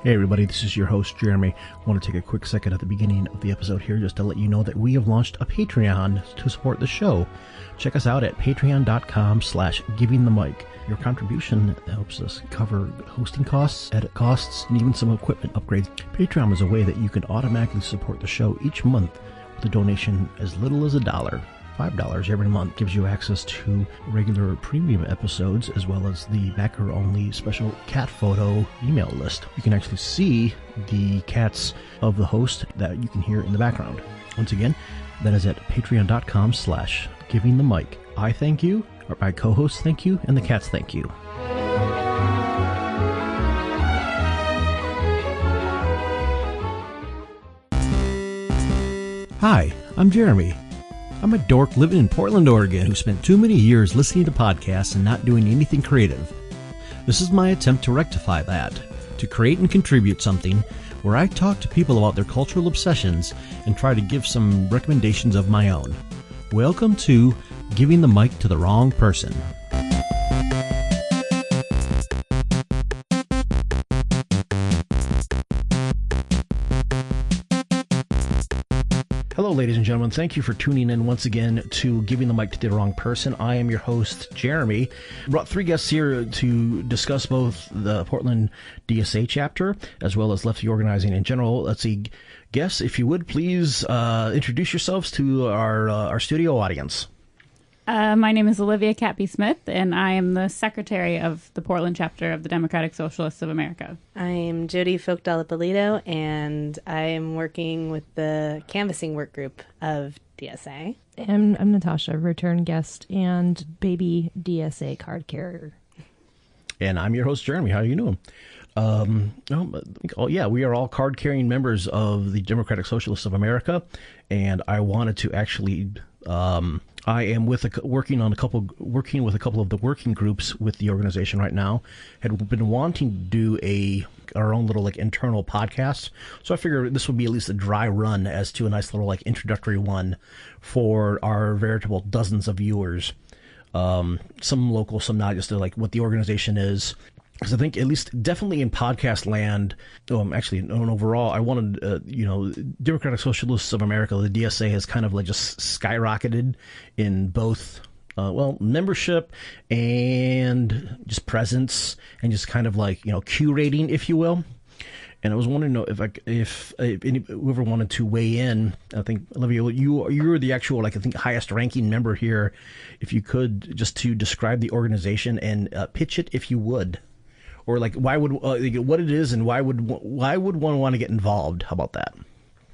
Hey everybody, this is your host Jeremy. I want to take a quick second at the beginning of the episode here just to let you know that we have launched a Patreon to support the show. Check us out at patreon.com/givingthemic. Your contribution helps us cover hosting costs, edit costs, and even some equipment upgrades. Patreon is a way that you can automatically support the show each month with a donation as little as $1. $5 every month gives you access to regular premium episodes as well as the backer-only special cat photo email list. You can actually see the cats of the host that you can hear in the background. Once again, that is at patreon.com/givingthemic. I thank you, or my co-hosts thank you, and the cats thank you. Hi, I'm Jeremy. I'm a dork living in Portland, Oregon who spent too many years listening to podcasts and not doing anything creative. This is my attempt to rectify that, to create and contribute something where I talk to people about their cultural obsessions and try to give some recommendations of my own. Welcome to Giving the Mic to the Wrong Person. Hello, ladies and gentlemen. Thank you for tuning in once again to Giving the Mic to the Wrong Person. I am your host, Jeremy. I brought three guests here to discuss both the Portland DSA chapter as well as leftie organizing in general. Let's see. Guests, if you would, please introduce yourselves to our studio audience. My name is Olivia Catfish, and I am the secretary of the Portland chapter of the Democratic Socialists of America. I'm Jody Folkdalapolito, and I am working with the canvassing work group of DSA. And I'm Natasha, return guest and baby DSA card carrier. And I'm your host, Jeremy. How are you doing? We are all card-carrying members of the Democratic Socialists of America, and I wanted to actually... I am working with a couple of the working groups with the organization right now. Had been wanting to do our own little internal podcast, so I figured this would be at least a dry run as to a nice little introductory one for our veritable dozens of viewers. Some local, some not, just to what the organization is. Because I think at least definitely in podcast land, overall, I wanted, Democratic Socialists of America, the DSA has kind of just skyrocketed in both, membership and just presence and just kind of curating, if you will. And I was wondering if whoever wanted to weigh in. I think Olivia, you're the actual highest ranking member here. If you could just to describe the organization and pitch it, if you would. Or why would what it is and why would one want to get involved? How about that?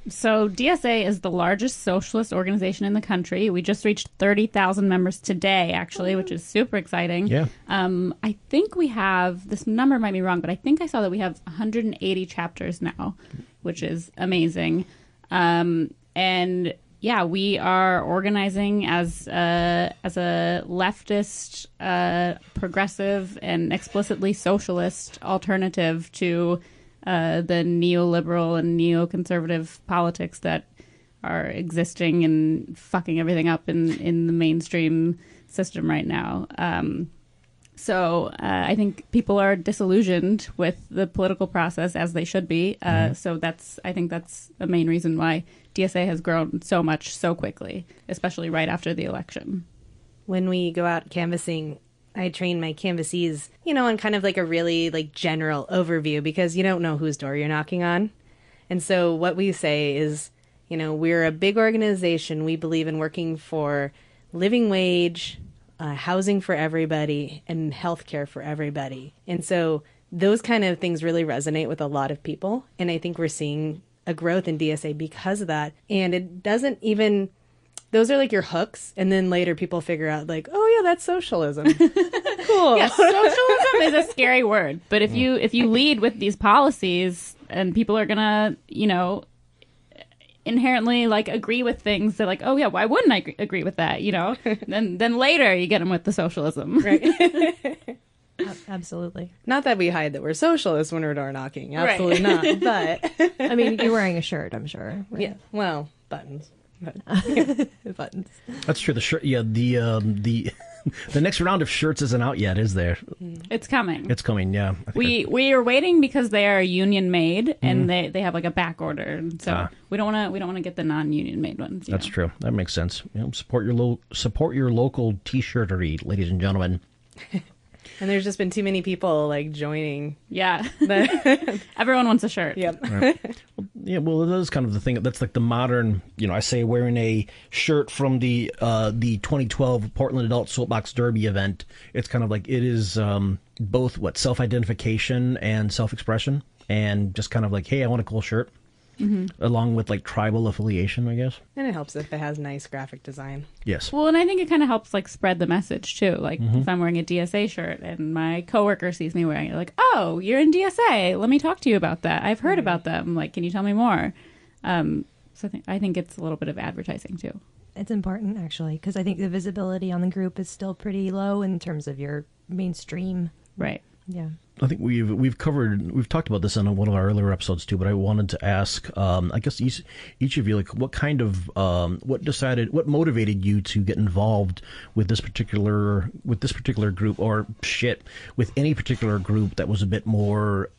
So DSA is the largest socialist organization in the country. We just reached 30,000 members today, actually, which is super exciting. Yeah. I think we have, this number might be wrong, but I think I saw that we have 180 chapters now, which is amazing. And yeah, we are organizing as a leftist, progressive, and explicitly socialist alternative to the neoliberal and neoconservative politics that are existing and fucking everything up in the mainstream system right now. So I think people are disillusioned with the political process, as they should be. So I think that's a main reason why DSA has grown so much so quickly, especially right after the election. When we go out canvassing, I train my canvassees, on kind of a really general overview, because you don't know whose door you're knocking on. And so what we say is, we're a big organization. We believe in working for living wage, housing for everybody, and healthcare for everybody. And so those kind of things really resonate with a lot of people. And I think we're seeing a growth in DSA because of that. And it doesn't even, those are your hooks. And then later people figure out oh yeah, that's socialism. Cool. Yeah, socialism is a scary word. But if you lead with these policies and people are going to, inherently agree with things, they're oh yeah, why wouldn't I agree with that? Then later you get them with the socialism. Right. Absolutely. Not that we hide that we're socialists when we're door knocking. Absolutely not. But I mean, you're wearing a shirt, I'm sure. Right? Yeah. Well, buttons. Buttons. That's true. The shirt. Yeah. The The next round of shirts isn't out yet, is there? It's coming. It's coming, yeah. We are waiting because they are union made and they have like a back order. And so we don't want to get the non-union made ones. That's true. That makes sense. Support your local t-shirtery, ladies and gentlemen. And there's just been too many people like joining. Yeah. Everyone wants a shirt. Yep. Right. Well, that is kind of the thing. That's like the modern, I say wearing a shirt from the 2012 Portland Adult Soapbox Derby event. It's kind of like it is both self-identification and self-expression, and just kind of like, hey, I want a cool shirt. Along with like tribal affiliation, I guess. And it helps if it has nice graphic design. Yes. Well, and I think it kind of helps like spread the message too. Like if I'm wearing a DSA shirt and my coworker sees me wearing it, like, oh, you're in DSA. Let me talk to you about that. I've heard about them. Like, can you tell me more? So I think it's a little bit of advertising too. It's important actually, because I think the visibility on the group is still pretty low in terms of your mainstream. Right. Yeah. I think we've talked about this in one of our earlier episodes too, but I wanted to ask, I guess each of you, like, what kind of, what motivated you to get involved with this particular group, or with any particular group that was a bit more,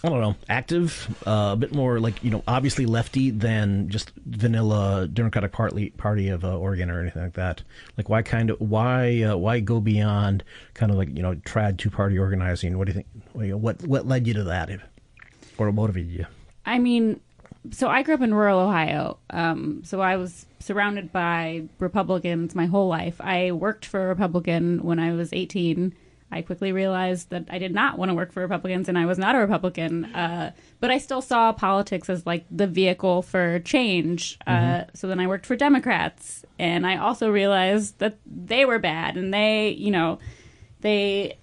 I don't know, active, a bit more like, obviously lefty than just vanilla Democratic Party of Oregon or anything like that. Like, why go beyond kind of like, trad two-party organizing? What do you think? What led you to that, or motivated you? I mean, so I grew up in rural Ohio. So I was surrounded by Republicans my whole life. I worked for a Republican when I was 18. I quickly realized that I did not want to work for Republicans, and I was not a Republican. But I still saw politics as like the vehicle for change. So then I worked for Democrats, and I also realized that they were bad, and they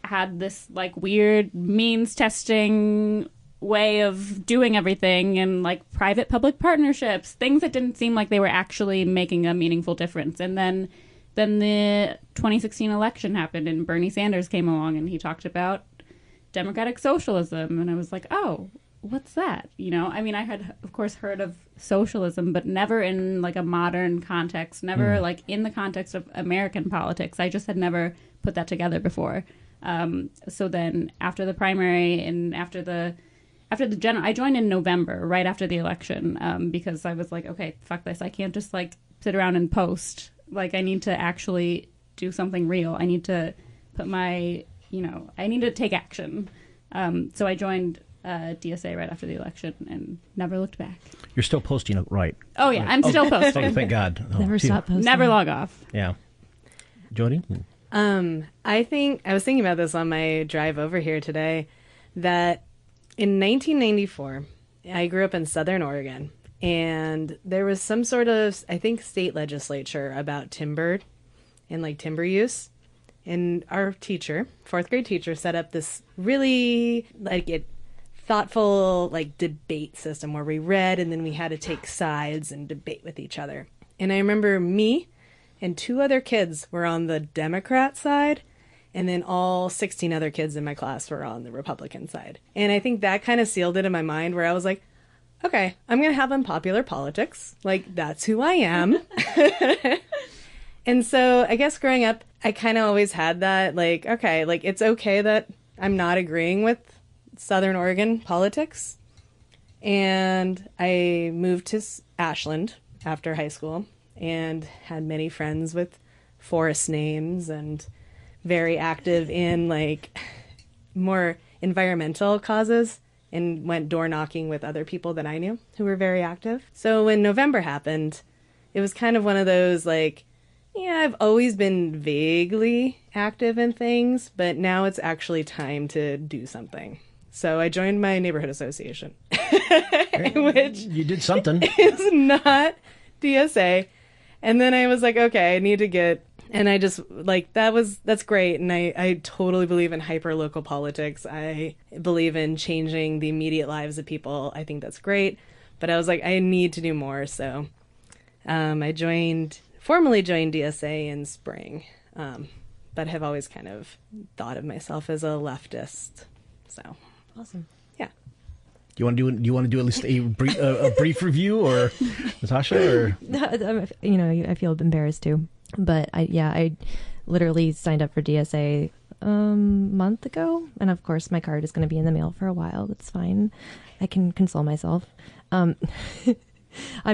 had this like weird means testing way of doing everything, and like private public partnerships, things that didn't seem like they were actually making a meaningful difference. And then the 2016 election happened, and Bernie Sanders came along, and he talked about democratic socialism, and I was like, oh, what's that? I mean, I had, of course, heard of socialism, but never in like a modern context, never like in the context of American politics. I just had never put that together before. So then after the primary and after the general, I joined in November, right after the election, because I was like, okay, fuck this. I can't just like sit around and post. Like, I need to actually do something real. I need to put I need to take action. So I joined DSA right after the election and never looked back. You're still posting it, right? Oh, yeah. I'm still posting. Oh, thank God. Never stop posting. Never log off. Yeah. Jody? I was thinking about this on my drive over here today, that in 1994, I grew up in Southern Oregon. And there was some sort of, I think, state legislature about timber and like timber use. And our teacher, fourth grade teacher, set up this really thoughtful like debate system where we read and then we had to take sides and debate with each other. And I remember me and 2 other kids were on the Democrat side, and then all 16 other kids in my class were on the Republican side. And I think that kind of sealed it in my mind, where I was like, okay, I'm going to have unpopular politics. Like, that's who I am. And so I guess growing up, I kind of always had that, like, okay, like, it's okay that I'm not agreeing with Southern Oregon politics. And I moved to Ashland after high school and had many friends with forest names and very active in, like, more environmental causes, and went door knocking with other people that I knew who were very active. So when November happened, it was kind of one of those like, yeah, I've always been vaguely active in things, but now it's actually time to do something. So I joined my neighborhood association, which you did something. is not DSA. And then I was like, okay, I need to get, and I just like, that's great. And I totally believe in hyper local politics. I believe in changing the immediate lives of people. I think that's great. But I was like, I need to do more. So I formally joined DSA in spring, but have always kind of thought of myself as a leftist. So awesome. Yeah. Do you want to do at least a brief review, or Natasha, or I feel embarrassed too, but I literally signed up for DSA a month ago, and of course my card is going to be in the mail for a while. That's fine. I can console myself. I'm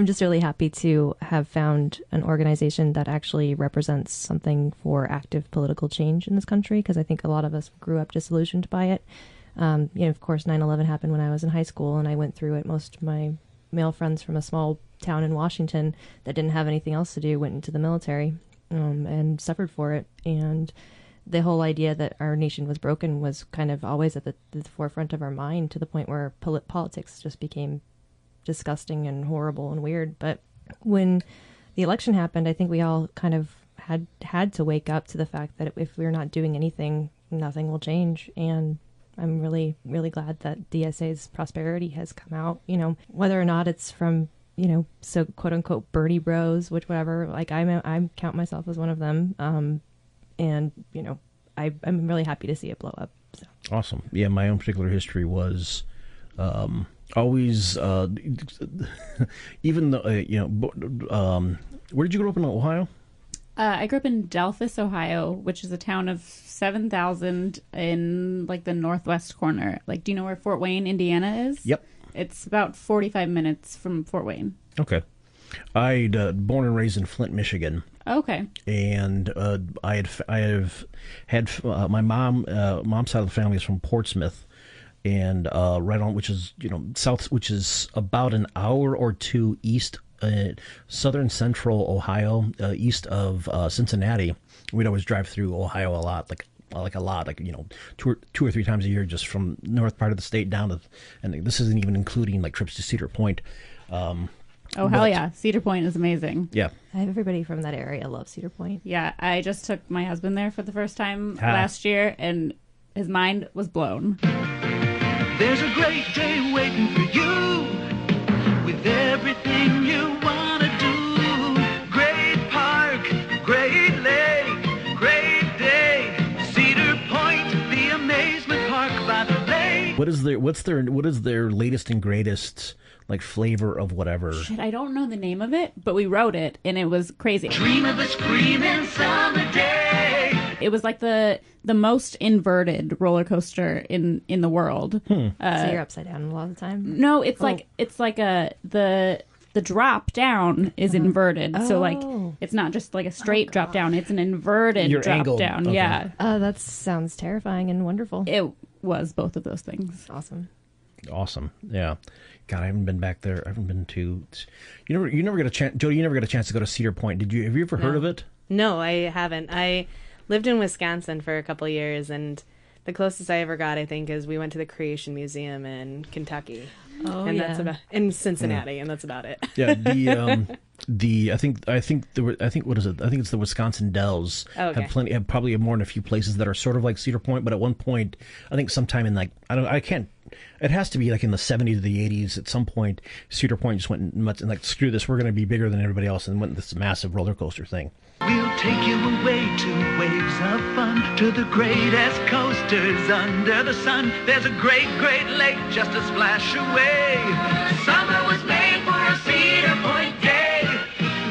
just really happy to have found an organization that actually represents something for active political change in this country, because I think a lot of us grew up disillusioned by it. Of course, 9/11 happened when I was in high school, and I went through it. Most of my male friends from a small town in Washington that didn't have anything else to do went into the military and suffered for it. And the whole idea that our nation was broken was kind of always at the forefront of our mind, to the point where politics just became disgusting and horrible and weird. But when the election happened, I think we all kind of had to wake up to the fact that if we're not doing anything, nothing will change. And I'm really, really glad that DSA's prosperity has come out, whether or not it's from, so quote unquote Birdie Bros, which whatever, like I count myself as one of them. And, I'm really happy to see it blow up. So. Awesome. Yeah, my own particular history was always, even though, where did you grow up in Ohio? I grew up in Delphus, Ohio, which is a town of 7,000 in like the northwest corner. Like, do you know where Fort Wayne, Indiana is? Yep. It's about 45 minutes from Fort Wayne. Okay. I'd born and raised in Flint, Michigan. Okay. And I have had my mom's side of the family is from Portsmouth, and right on, which is south, which is about an hour or two east, southern central Ohio, east of Cincinnati. We'd always drive through Ohio a lot, like 2 or 3 times a year, just from north part of the state down to, and this isn't even including like trips to Cedar Point. Hell yeah. Cedar Point is amazing. Yeah. Everybody from that area loves Cedar Point. Yeah. I just took my husband there for the first time last year, and his mind was blown. There's a great day waiting for you with everything you want to do. Great park, great lake, great day. Cedar Point, the amazement park by the lake. What is their latest and greatest like flavor of whatever? Shit, I don't know the name of it, but we wrote it and it was crazy. Dream of a screaming summer day. It was like the most inverted roller coaster in the world. So you're upside down a lot of the time? No, it's like the drop down is inverted. So like it's not just like a straight drop down, it's an inverted You're drop angled. down. Okay. Yeah. That sounds terrifying and wonderful. It was both of those things. Awesome. Yeah. God, I haven't been back there. I haven't been to. You never get a chance, Jody. You never get a chance to go to Cedar Point. Did you? Have you ever heard of it? No, I haven't. I lived in Wisconsin for a couple of years, and the closest I ever got, I think, is we went to the Creation Museum in Kentucky. That's about in Cincinnati, and that's about it. Yeah. I think what is it? I think it's the Wisconsin Dells. Okay. Have probably more than a few places that are sort of like Cedar Point, but at one point, I think sometime in it has to be like in the 70s or the 80s. At some point, Cedar Point just went nuts and like, screw this, we're going to be bigger than everybody else, and went this massive roller coaster thing. We'll take you away to waves of fun, to the greatest coasters under the sun. There's a great, great lake just a splash away. Summer was made for a Cedar Point day.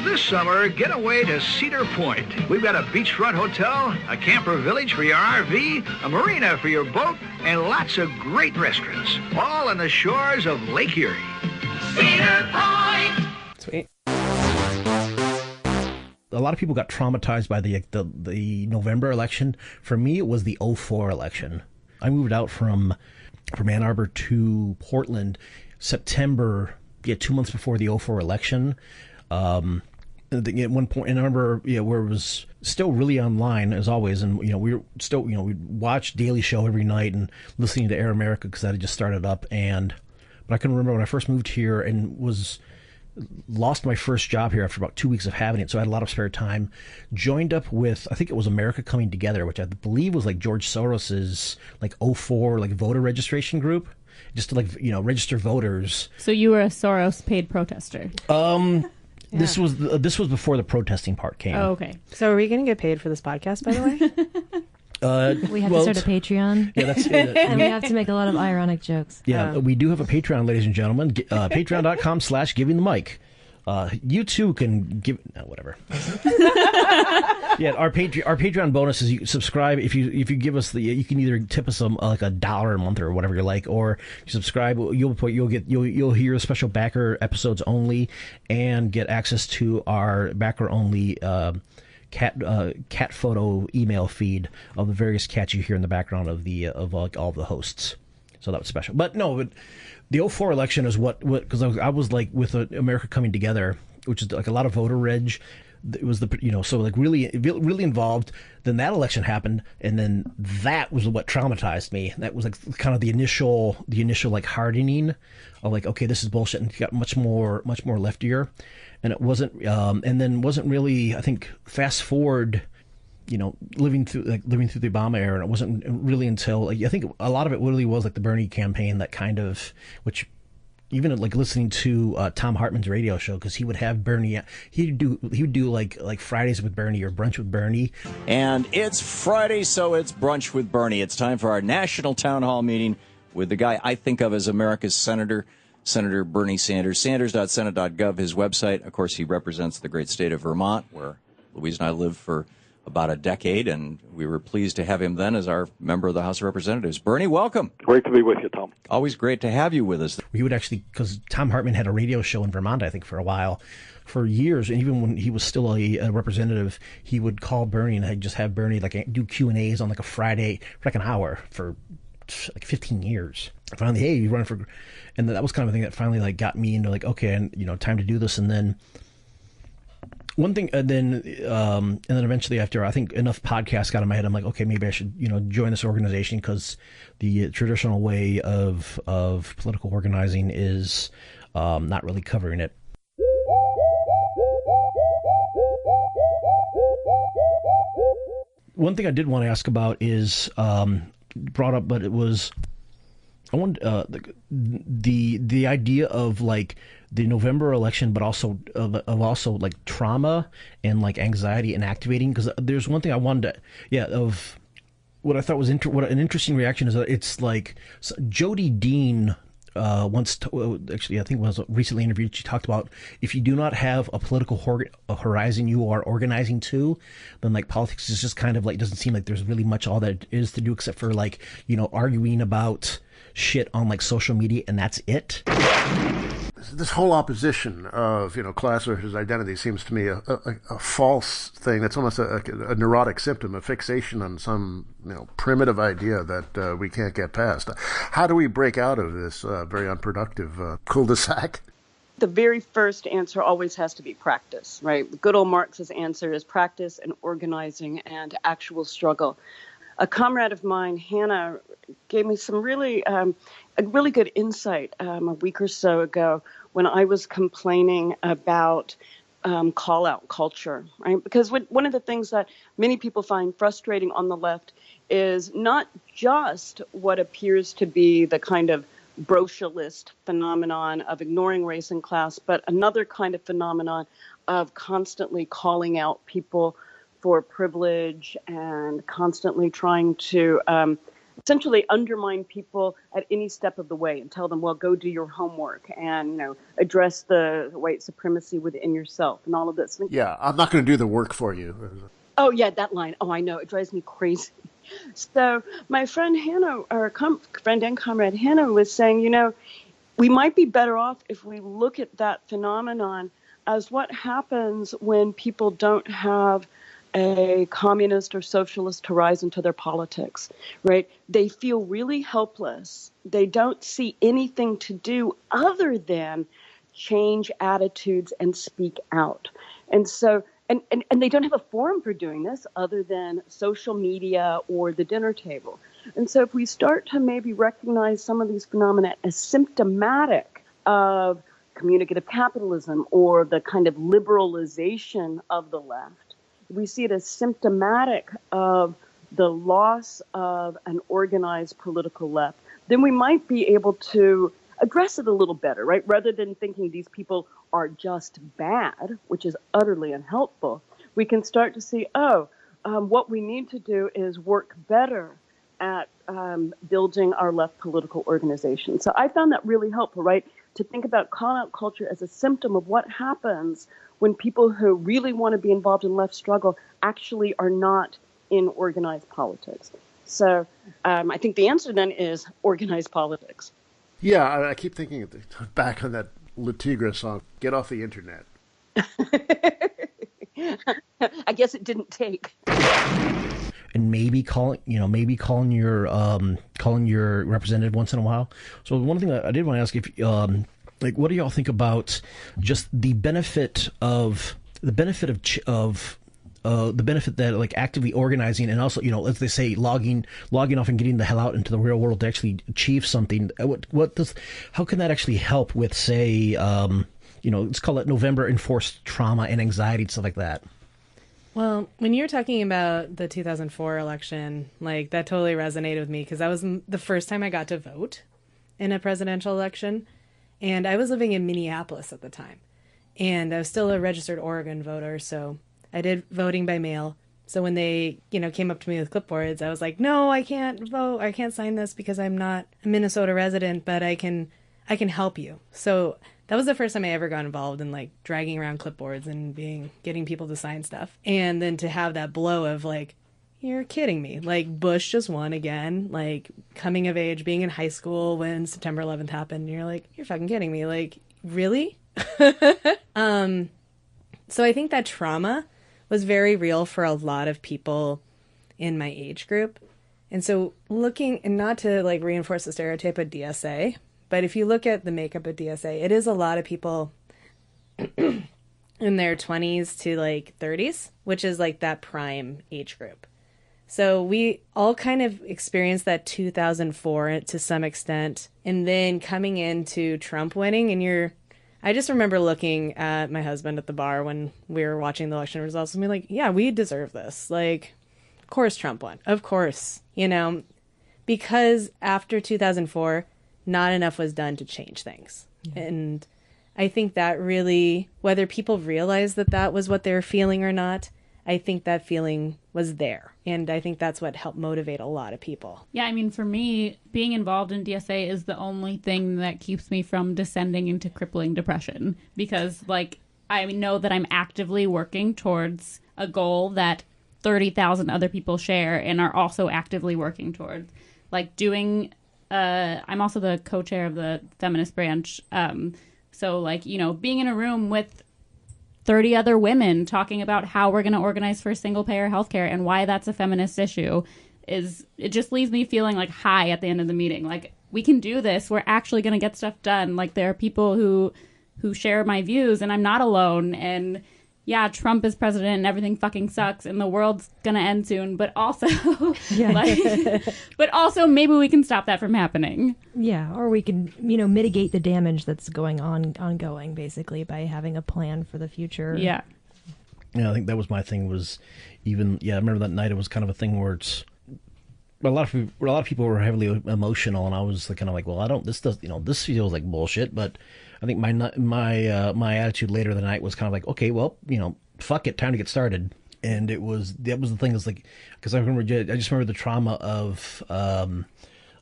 This summer, get away to Cedar Point. We've got a beachfront hotel, a camper village for your RV, a marina for your boat, and lots of great restaurants, all on the shores of Lake Erie. Cedar Point! Sweet. A lot of people got traumatized by the November election. For me, it was the 2004 election. I moved out from Ann Arbor to Portland September, 2 months before the 2004 election. At one point, and I remember, where it was still really online as always, and we were still, we'd watch Daily Show every night and listening to Air America because that had just started up. But I can remember when I first moved here and lost my first job here after about 2 weeks of having it, so I had a lot of spare time. Joined up with, I think it was America Coming Together, which I believe was like George Soros's like 2004 like voter registration group, just to register voters. So you were a Soros paid protester. This was before the protesting part came. Oh, okay. So are we going to get paid for this podcast, by the way? We have to start a Patreon. Yeah, that's and we have to make a lot of ironic jokes. Yeah, we do have a Patreon, ladies and gentlemen. Patreon.com/givingthemic. You too can give whatever. Yeah, our Patreon bonus is you subscribe if you give us you can either tip us like $1 a month or whatever you like, or you subscribe. You'll hear special backer episodes only, and get access to our backer only cat photo email feed of the various cats you hear in the background of like all the hosts. So that was special. But no, the 2004 election is what because I was like with America Coming Together, which is like a lot of voter reg. It was so like really involved. Then that election happened, and then that was what traumatized me. That was like kind of the initial like hardening of like, okay, this is bullshit, and it got much more leftier, and it wasn't and then wasn't really, I think, fast forward, living through the Obama era, and it wasn't really until I think a lot of it really was like the Bernie campaign that kind of, which even like listening to Tom Hartman's radio show, because he would have Bernie, he would do like Fridays with Bernie or brunch with Bernie. And it's Friday, so it's brunch with Bernie. It's time for our national town hall meeting with the guy I think of as America's senator, Senator Bernie Sanders. Sanders.senate.gov, his website. Of course, he represents the great state of Vermont, where Louise and I lived for about a decade, and we were pleased to have him then as our member of the House of Representatives. Bernie, welcome. Great to be with you, Tom. Always great to have you with us. We would actually, because Tom Hartman had a radio show in Vermont, I think, for a while, for years, and even when he was still a representative, he would call Bernie and just have Bernie like do Q&As on like a Friday for like an hour for like 15 years. Finally, hey, you running for, and that was kind of a thing that finally like got me into like, okay, and time to do this. And then one thing, and then eventually, after I think enough podcasts got in my head, I'm like, okay, maybe I should join this organization, because the traditional way of political organizing is not really covering it. One thing I did want to ask about is brought up, but it was I wanted the idea of like the November election, but also of also like trauma and like anxiety and activating. Because there's one thing I wanted to, of what I thought was what an interesting reaction is that it's like Jodi Dean actually I think was recently interviewed. She talked about if you do not have a political horizon you are organizing to, then like politics is just kind of like doesn't seem like there's really much all that is to do except for like arguing about shit on like social media, and that's it. This whole opposition of class versus identity seems to me a false thing. That's almost a neurotic symptom, a fixation on some primitive idea that we can't get past. How do we break out of this very unproductive cul-de-sac? The very first answer always has to be practice, right? Good old Marx's answer is practice and organizing and actual struggle. A comrade of mine, Hannah, gave me some really a really good insight a week or so ago when I was complaining about call-out culture, right? Because one of the things that many people find frustrating on the left is not just what appears to be the kind of brocialist phenomenon of ignoring race and class, but another kind of phenomenon of constantly calling out people for privilege and constantly trying to essentially undermine people at any step of the way and tell them, well, go do your homework and, address the white supremacy within yourself and all of this. Yeah, I'm not going to do the work for you. Oh, yeah, that line. Oh, I know. It drives me crazy. So my friend Hannah, or friend and comrade Hannah, was saying, we might be better off if we look at that phenomenon as what happens when people don't have a communist or socialist horizon to their politics, right? They feel really helpless. They don't see anything to do other than change attitudes and speak out. And so, and they don't have a forum for doing this other than social media or the dinner table. And so if we start to maybe recognize some of these phenomena as symptomatic of communicative capitalism or the kind of liberalization of the left, we see it as symptomatic of the loss of an organized political left, then we might be able to address it a little better, right? Rather than thinking these people are just bad, which is utterly unhelpful, we can start to see, what we need to do is work better at building our left political organization. So I found that really helpful, right? to think about call-out culture as a symptom of what happens when people who really want to be involved in left struggle actually are not in organized politics. So I think the answer then is organized politics. Yeah, I keep thinking back on that Le Tigre song, "Get Off the Internet." I guess it didn't take. And maybe calling your representative once in a while. So one thing I did want to ask, if what do y'all think about just the benefit that like actively organizing, and also, as they say, logging off and getting the hell out into the real world to actually achieve something. How can that actually help with, say, let's call it November enforced trauma and anxiety and stuff like that? Well, when you were talking about the 2004 election, like, that totally resonated with me, because that was the first time I got to vote in a presidential election. And I was living in Minneapolis at the time. And I was still a registered Oregon voter, so I did voting by mail. So when they, came up to me with clipboards, I was like, no, I can't vote. I can't sign this because I'm not a Minnesota resident, but I can help you. So that was the first time I ever got involved in, like, dragging around clipboards and getting people to sign stuff. And then to have that blow of, like, you're kidding me. Like, Bush just won again, like, coming of age, being in high school when September 11th happened. And you're like, you're fucking kidding me. Like, really? So I think that trauma was very real for a lot of people in my age group. And so looking, and not to, like, reinforce the stereotype of DSA, but if you look at the makeup of DSA, it is a lot of people in their 20s to, like, 30s, which is, like, that prime age group. So we all kind of experienced that 2004 to some extent, and then coming into Trump winning, and I just remember looking at my husband at the bar when we were watching the election results and being like, yeah, we deserve this. Like, of course Trump won. Of course, because after 2004, not enough was done to change things. Yeah. And I think that really, whether people realize that was what they were feeling or not, I think that feeling was there. And I think that's what helped motivate a lot of people. Yeah, I mean, for me, being involved in DSA is the only thing that keeps me from descending into crippling depression. Because, like, I know that I'm actively working towards a goal that 30,000 other people share and are also actively working towards. Like, I'm also the co-chair of the feminist branch. So, like, being in a room with 30 other women talking about how we're going to organize for single-payer healthcare and why that's a feminist issue it just leaves me feeling, like, high at the end of the meeting. Like, we can do this. We're actually going to get stuff done. Like, there are people who share my views, and I'm not alone. And yeah, Trump is president and everything fucking sucks and the world's going to end soon. But also, maybe we can stop that from happening. Yeah, or we can, mitigate the damage that's ongoing, basically, by having a plan for the future. Yeah. Yeah, I think that was my thing. I remember that night. It was kind of a thing where a lot of people were heavily emotional, and I was kind of like, well, this feels like bullshit. But I think my attitude later the night was kind of like, okay, well, fuck it, time to get started. And that was the thing, is like, because I just remember the trauma of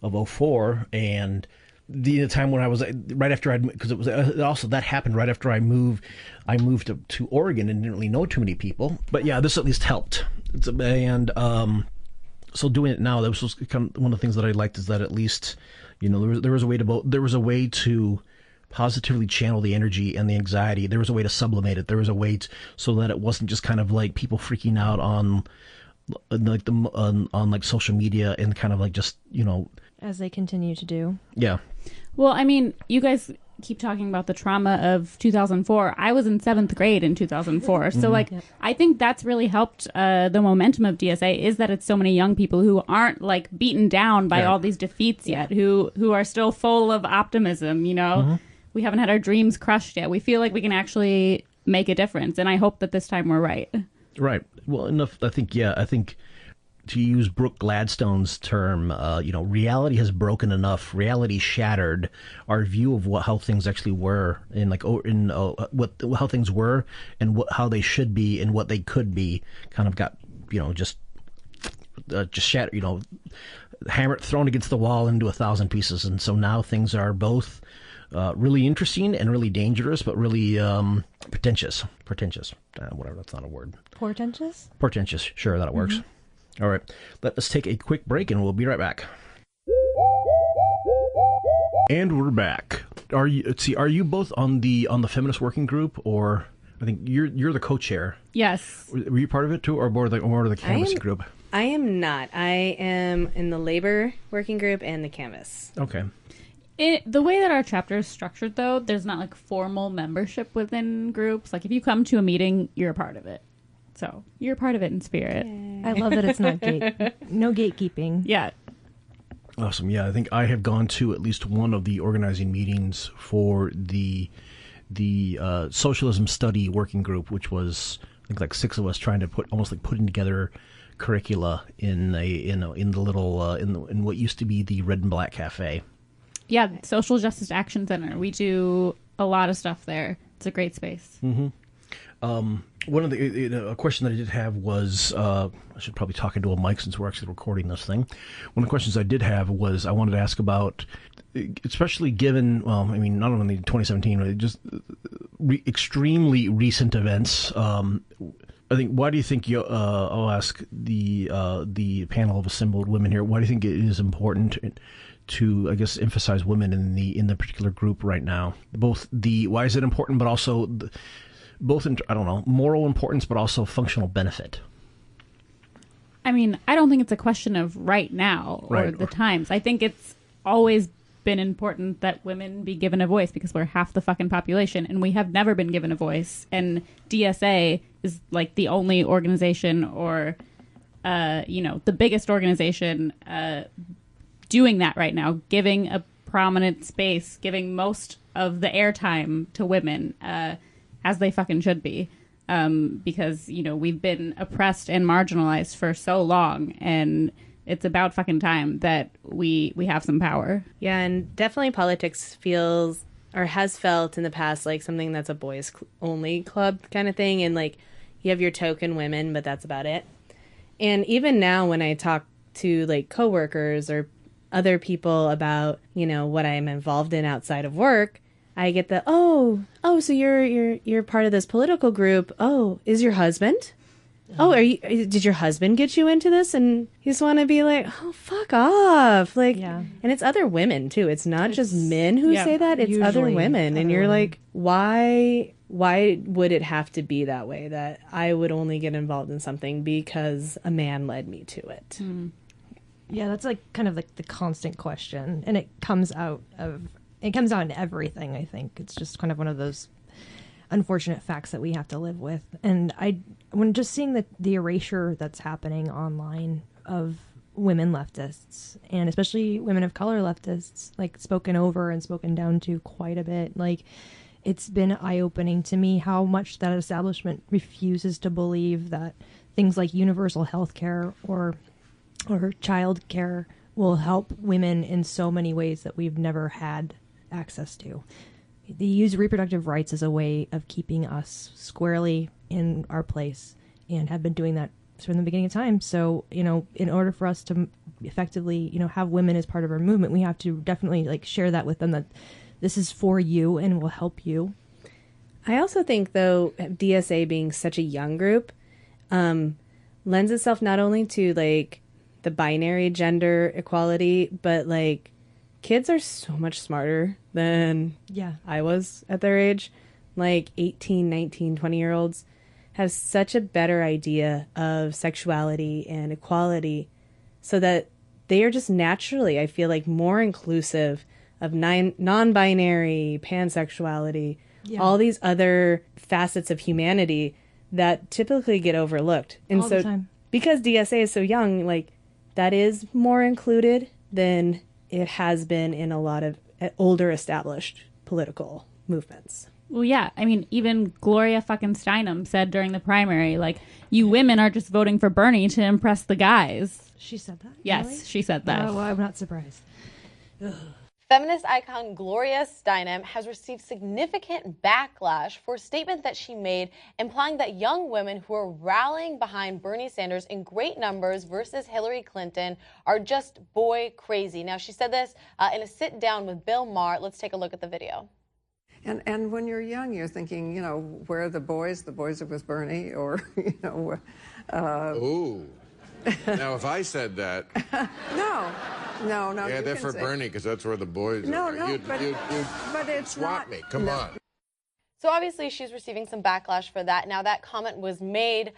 04 and the time when I was right after because it was also that happened right after I moved to Oregon and didn't really know too many people. But yeah, this at least helped. So doing it now, that was just kind of one of the things that I liked, is that at least, there was a way to positively channel the energy and the anxiety. There was a way to sublimate it. There was a way so that it wasn't just kind of like people freaking out on like social media and kind of like just, as they continue to do. Yeah. Well, I mean, you guys keep talking about the trauma of 2004. I was in 7th grade in 2004. So, I think that's really helped the momentum of DSA, is that it's so many young people who aren't, like, beaten down by all these defeats yet, who are still full of optimism, Mm-hmm. We haven't had our dreams crushed yet. We feel like we can actually make a difference. And I hope that this time we're right. Right. Well, enough. I think to use Brooke Gladstone's term, reality has broken enough. Reality shattered. Our view of how things actually were, and how things were, and how they should be, and what they could be, kind of got just shattered. Hammered, thrown against the wall into 1,000 pieces. And so now things are both really interesting and really dangerous, but really pretentious. Whatever, that's not a word. Portentous? Portentous. Sure, that works. All right, let us take a quick break, and we'll be right back. And we're back. Are you both on the feminist working group, or I think you're the co-chair? Yes. Were you part of it too, or more of the canvassing group? I am not. I am in the labor working group and the canvas. Okay. The way that our chapter is structured, though, there's not like formal membership within groups. Like if you come to a meeting, you're a part of it. So you're a part of it in spirit. Yay. I love that it's not no gatekeeping. Yeah. Awesome. Yeah, I think I have gone to at least one of the organizing meetings for the socialism study working group, which was I think like 6 of us trying to putting together curricula in what used to be the Red and Black Cafe. Yeah, Social Justice Action Center. We do a lot of stuff there. It's a great space. Mm-hmm. One of a question that I did have was, I should probably talk into a mic since we're actually recording this thing. One of the questions I did have was I wanted to ask about, especially given, not only 2017, but just extremely recent events. I think, why do you think I'll ask the panel of assembled women here, why do you think it is important to, I guess, emphasize women in the particular group right now? Why is it important, but also both in, I don't know, moral importance, but also functional benefit? I mean, I don't think it's a question of right now or the times. I think it's always been important that women be given a voice because we're half the fucking population and we have never been given a voice. And DSA is like the only organization or, the biggest organization doing that right now, giving a prominent space, giving most of the airtime to women, as they fucking should be, because we've been oppressed and marginalized for so long, and it's about fucking time that we have some power. Yeah, and definitely politics feels or has felt in the past like something that's a boys only club kind of thing, and like you have your token women, but that's about it. And even now, when I talk to like coworkers or other people about what I'm involved in outside of work, I get the, so you're part of this political group. Oh, is your husband? Oh, did your husband get you into this? And you just want to be like, oh, fuck off. Like, yeah. And it's other women too. It's not just men who say that. It's other women. And you're like, why would it have to be that way? That I would only get involved in something because a man led me to it. Mm. Yeah, that's like kind of like the constant question. And it comes out in everything, I think. It's just kind of one of those unfortunate facts that we have to live with. And when just seeing the erasure that's happening online of women leftists, and especially women of color leftists, like spoken over and spoken down to quite a bit, like it's been eye-opening to me how much that establishment refuses to believe that things like universal health care or child care will help women in so many ways that we've never had access to. They use reproductive rights as a way of keeping us squarely in our place and have been doing that from the beginning of time. So, in order for us to effectively, have women as part of our movement, we have to definitely like share that with them, that this is for you and will help you. I also think, though, DSA being such a young group lends itself not only to like the binary gender equality, but like kids are so much smarter than I was at their age. Like 18, 19, 20-year-olds have such a better idea of sexuality and equality, so that they are just naturally, I feel like, more inclusive of non-binary, pansexuality, all these other facets of humanity that typically get overlooked. And all the time. Because DSA is so young, like that is more included than it has been in a lot of older established political movements. Well, yeah. I mean, even Gloria fucking Steinem said during the primary, like, you women are just voting for Bernie to impress the guys. She said that? Yes, really? she said that. Oh, well, I'm not surprised. Ugh. Feminist icon Gloria Steinem has received significant backlash for a statement that she made implying that young women who are rallying behind Bernie Sanders in great numbers versus Hillary Clinton are just boy crazy. Now, she said this in a sit-down with Bill Maher. Let's take a look at the video. And when you're young, you're thinking, you know, where are the boys? The boys are with Bernie, or, you know. Ooh. Now, if I said that. No. Yeah, they're for Bernie because that's where the boys are. No, but it's swat not. me. Come on. So obviously she's receiving some backlash for that. Now that comment was made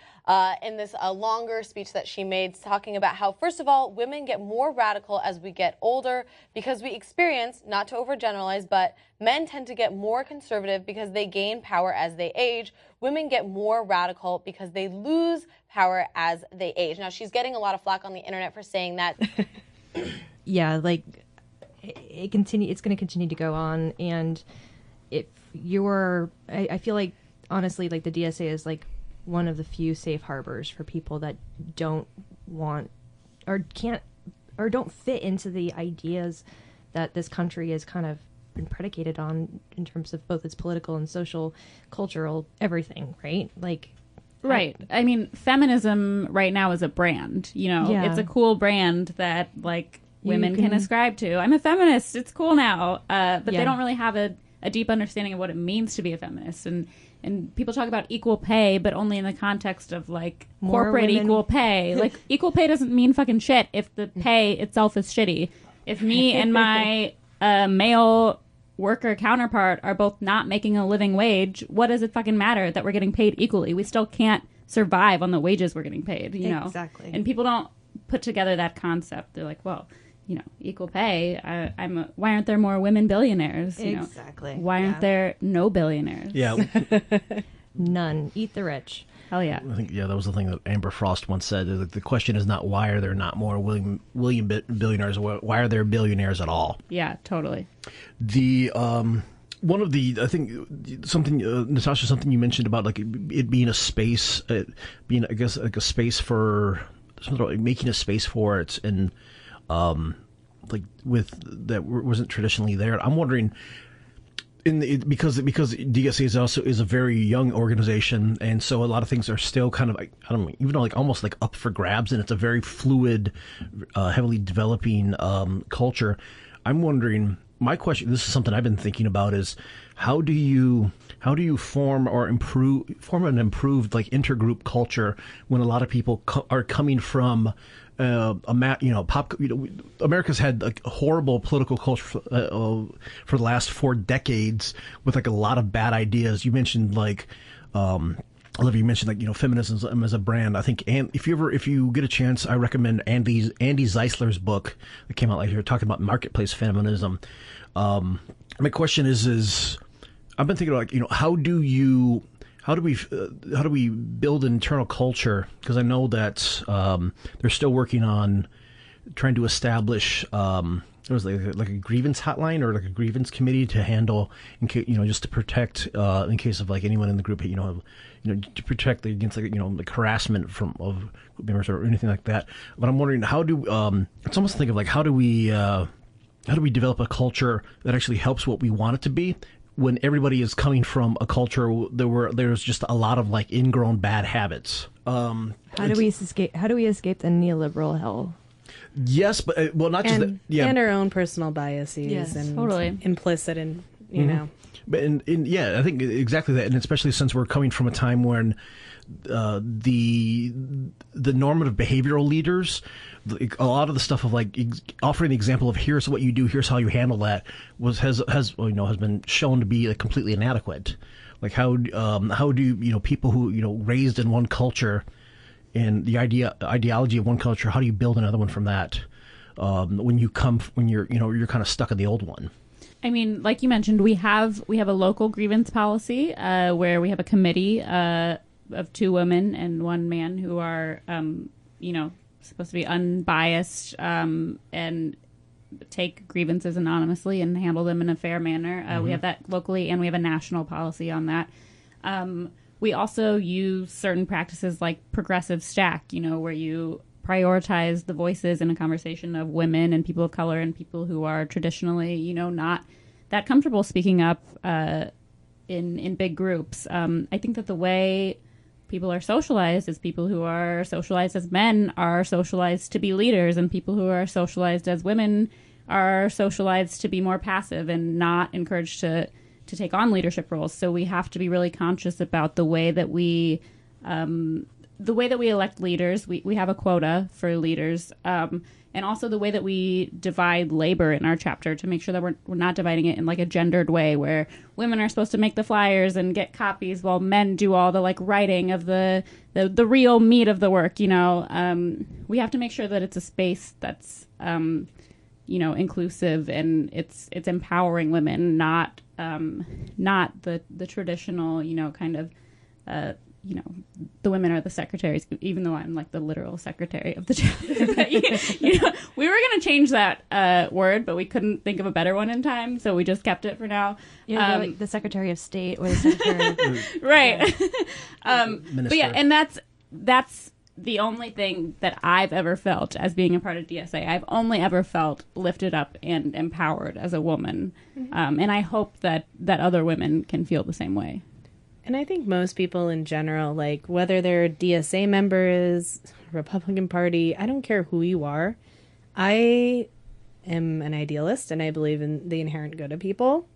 in this longer speech that she made, talking about how, first of all, women get more radical as we get older because we experience, not to overgeneralize, but men tend to get more conservative because they gain power as they age. Women get more radical because they lose power as they age. Now she's getting a lot of flack on the internet for saying that. Yeah, like it's going to continue to go on, and if you're, I feel like honestly, like the DSA is like one of the few safe harbors for people that don't want or can't or don't fit into the ideas that this country is kind of been predicated on in terms of both its political and social, cultural, everything, right? Like, right. I mean, feminism right now is a brand, you know, Yeah. it's a cool brand that like women can ascribe to. I'm a feminist. It's cool now. But they don't really have a deep understanding of what it means to be a feminist. And people talk about equal pay, but only in the context of like More corporate women. equal pay. Like equal pay doesn't mean fucking shit if the pay itself is shitty. If me and my male worker counterpart are both not making a living wage, what does it fucking matter that we're getting paid equally? We still can't survive on the wages we're getting paid, you know? Exactly. And people don't put together that concept. They're like, well, you know, equal pay. Why aren't there more women billionaires? You Exactly. know? Why aren't there no billionaires? Yeah. None. Eat the rich. Hell yeah. I think, that was the thing that Amber Frost once said. The question is not why are there not more William billionaires, why are there billionaires at all? Yeah, totally. The one of the, I think something, Natasha, something you mentioned about like it being a space, being, I guess, like a space for, something about making a space for it, and like with that wasn't traditionally there. I'm wondering, because DSA is a very young organization, and so a lot of things are still kind of like, I don't know, even like almost like up for grabs, and it's a very fluid, heavily developing culture. I'm wondering, my question, this is something I've been thinking about, is how do you form an improved like intergroup culture when a lot of people are coming from America's had like a horrible political culture for the last 4 decades with like a lot of bad ideas. You mentioned like Olivia, you mentioned like, feminism as a brand. I think, and if you get a chance, I recommend Andy Zeisler's book that came out last year talking about marketplace feminism. My question is I've been thinking about, like, how do we build an internal culture? Because I know that they're still working on trying to establish there was like a grievance hotline or like a grievance committee to handle, just to protect in case of like anyone in the group, to protect against like harassment of members or anything like that. But I'm wondering it's almost think of like how do we develop a culture that actually helps what we want it to be, when everybody is coming from a culture there's just a lot of like ingrown bad habits. How do we escape the neoliberal hell? Yes, but not just that. Yeah, and our own personal biases, and totally implicit in you know. But I think exactly that, and especially since we're coming from a time when the normative behavioral leaders, a lot of the stuff of like offering the example of here's what you do, here's how you handle that has been shown to be like completely inadequate. Like how do people who raised in one culture and the ideology of one culture, how do you build another one from that when you're kind of stuck in the old one? I mean, like you mentioned, we have a local grievance policy where we have a committee of 2 women and 1 man who are, supposed to be unbiased and take grievances anonymously and handle them in a fair manner. We have that locally, and we have a national policy on that. We also use certain practices like progressive stack, where you prioritize the voices in a conversation of women and people of color and people who are traditionally, you know, not that comfortable speaking up in big groups. I think that the way people are socialized is people who are socialized as men are socialized to be leaders, and people who are socialized as women are socialized to be more passive and not encouraged to take on leadership roles. So we have to be really conscious about the way that we elect leaders. We have a quota for leaders, and also the way that we divide labor in our chapter to make sure that we're not dividing it in like a gendered way where women are supposed to make the flyers and get copies while men do all the like writing of the real meat of the work. You know, we have to make sure that it's a space that's you know, inclusive and it's empowering women, not the traditional, you know, kind of you know, the women are the secretaries, even though I'm like the literal secretary of the chapter. But, you know, we were going to change that word, but we couldn't think of a better one in time, so we just kept it for now. Yeah, like the Secretary of State or the Secretary right. But yeah, and that's the only thing that I've ever felt as being a part of DSA. I've only ever felt lifted up and empowered as a woman. And I hope that other women can feel the same way. And I think most people in general, like whether they're DSA members, Republican Party, I don't care who you are. I am an idealist and I believe in the inherent good of people.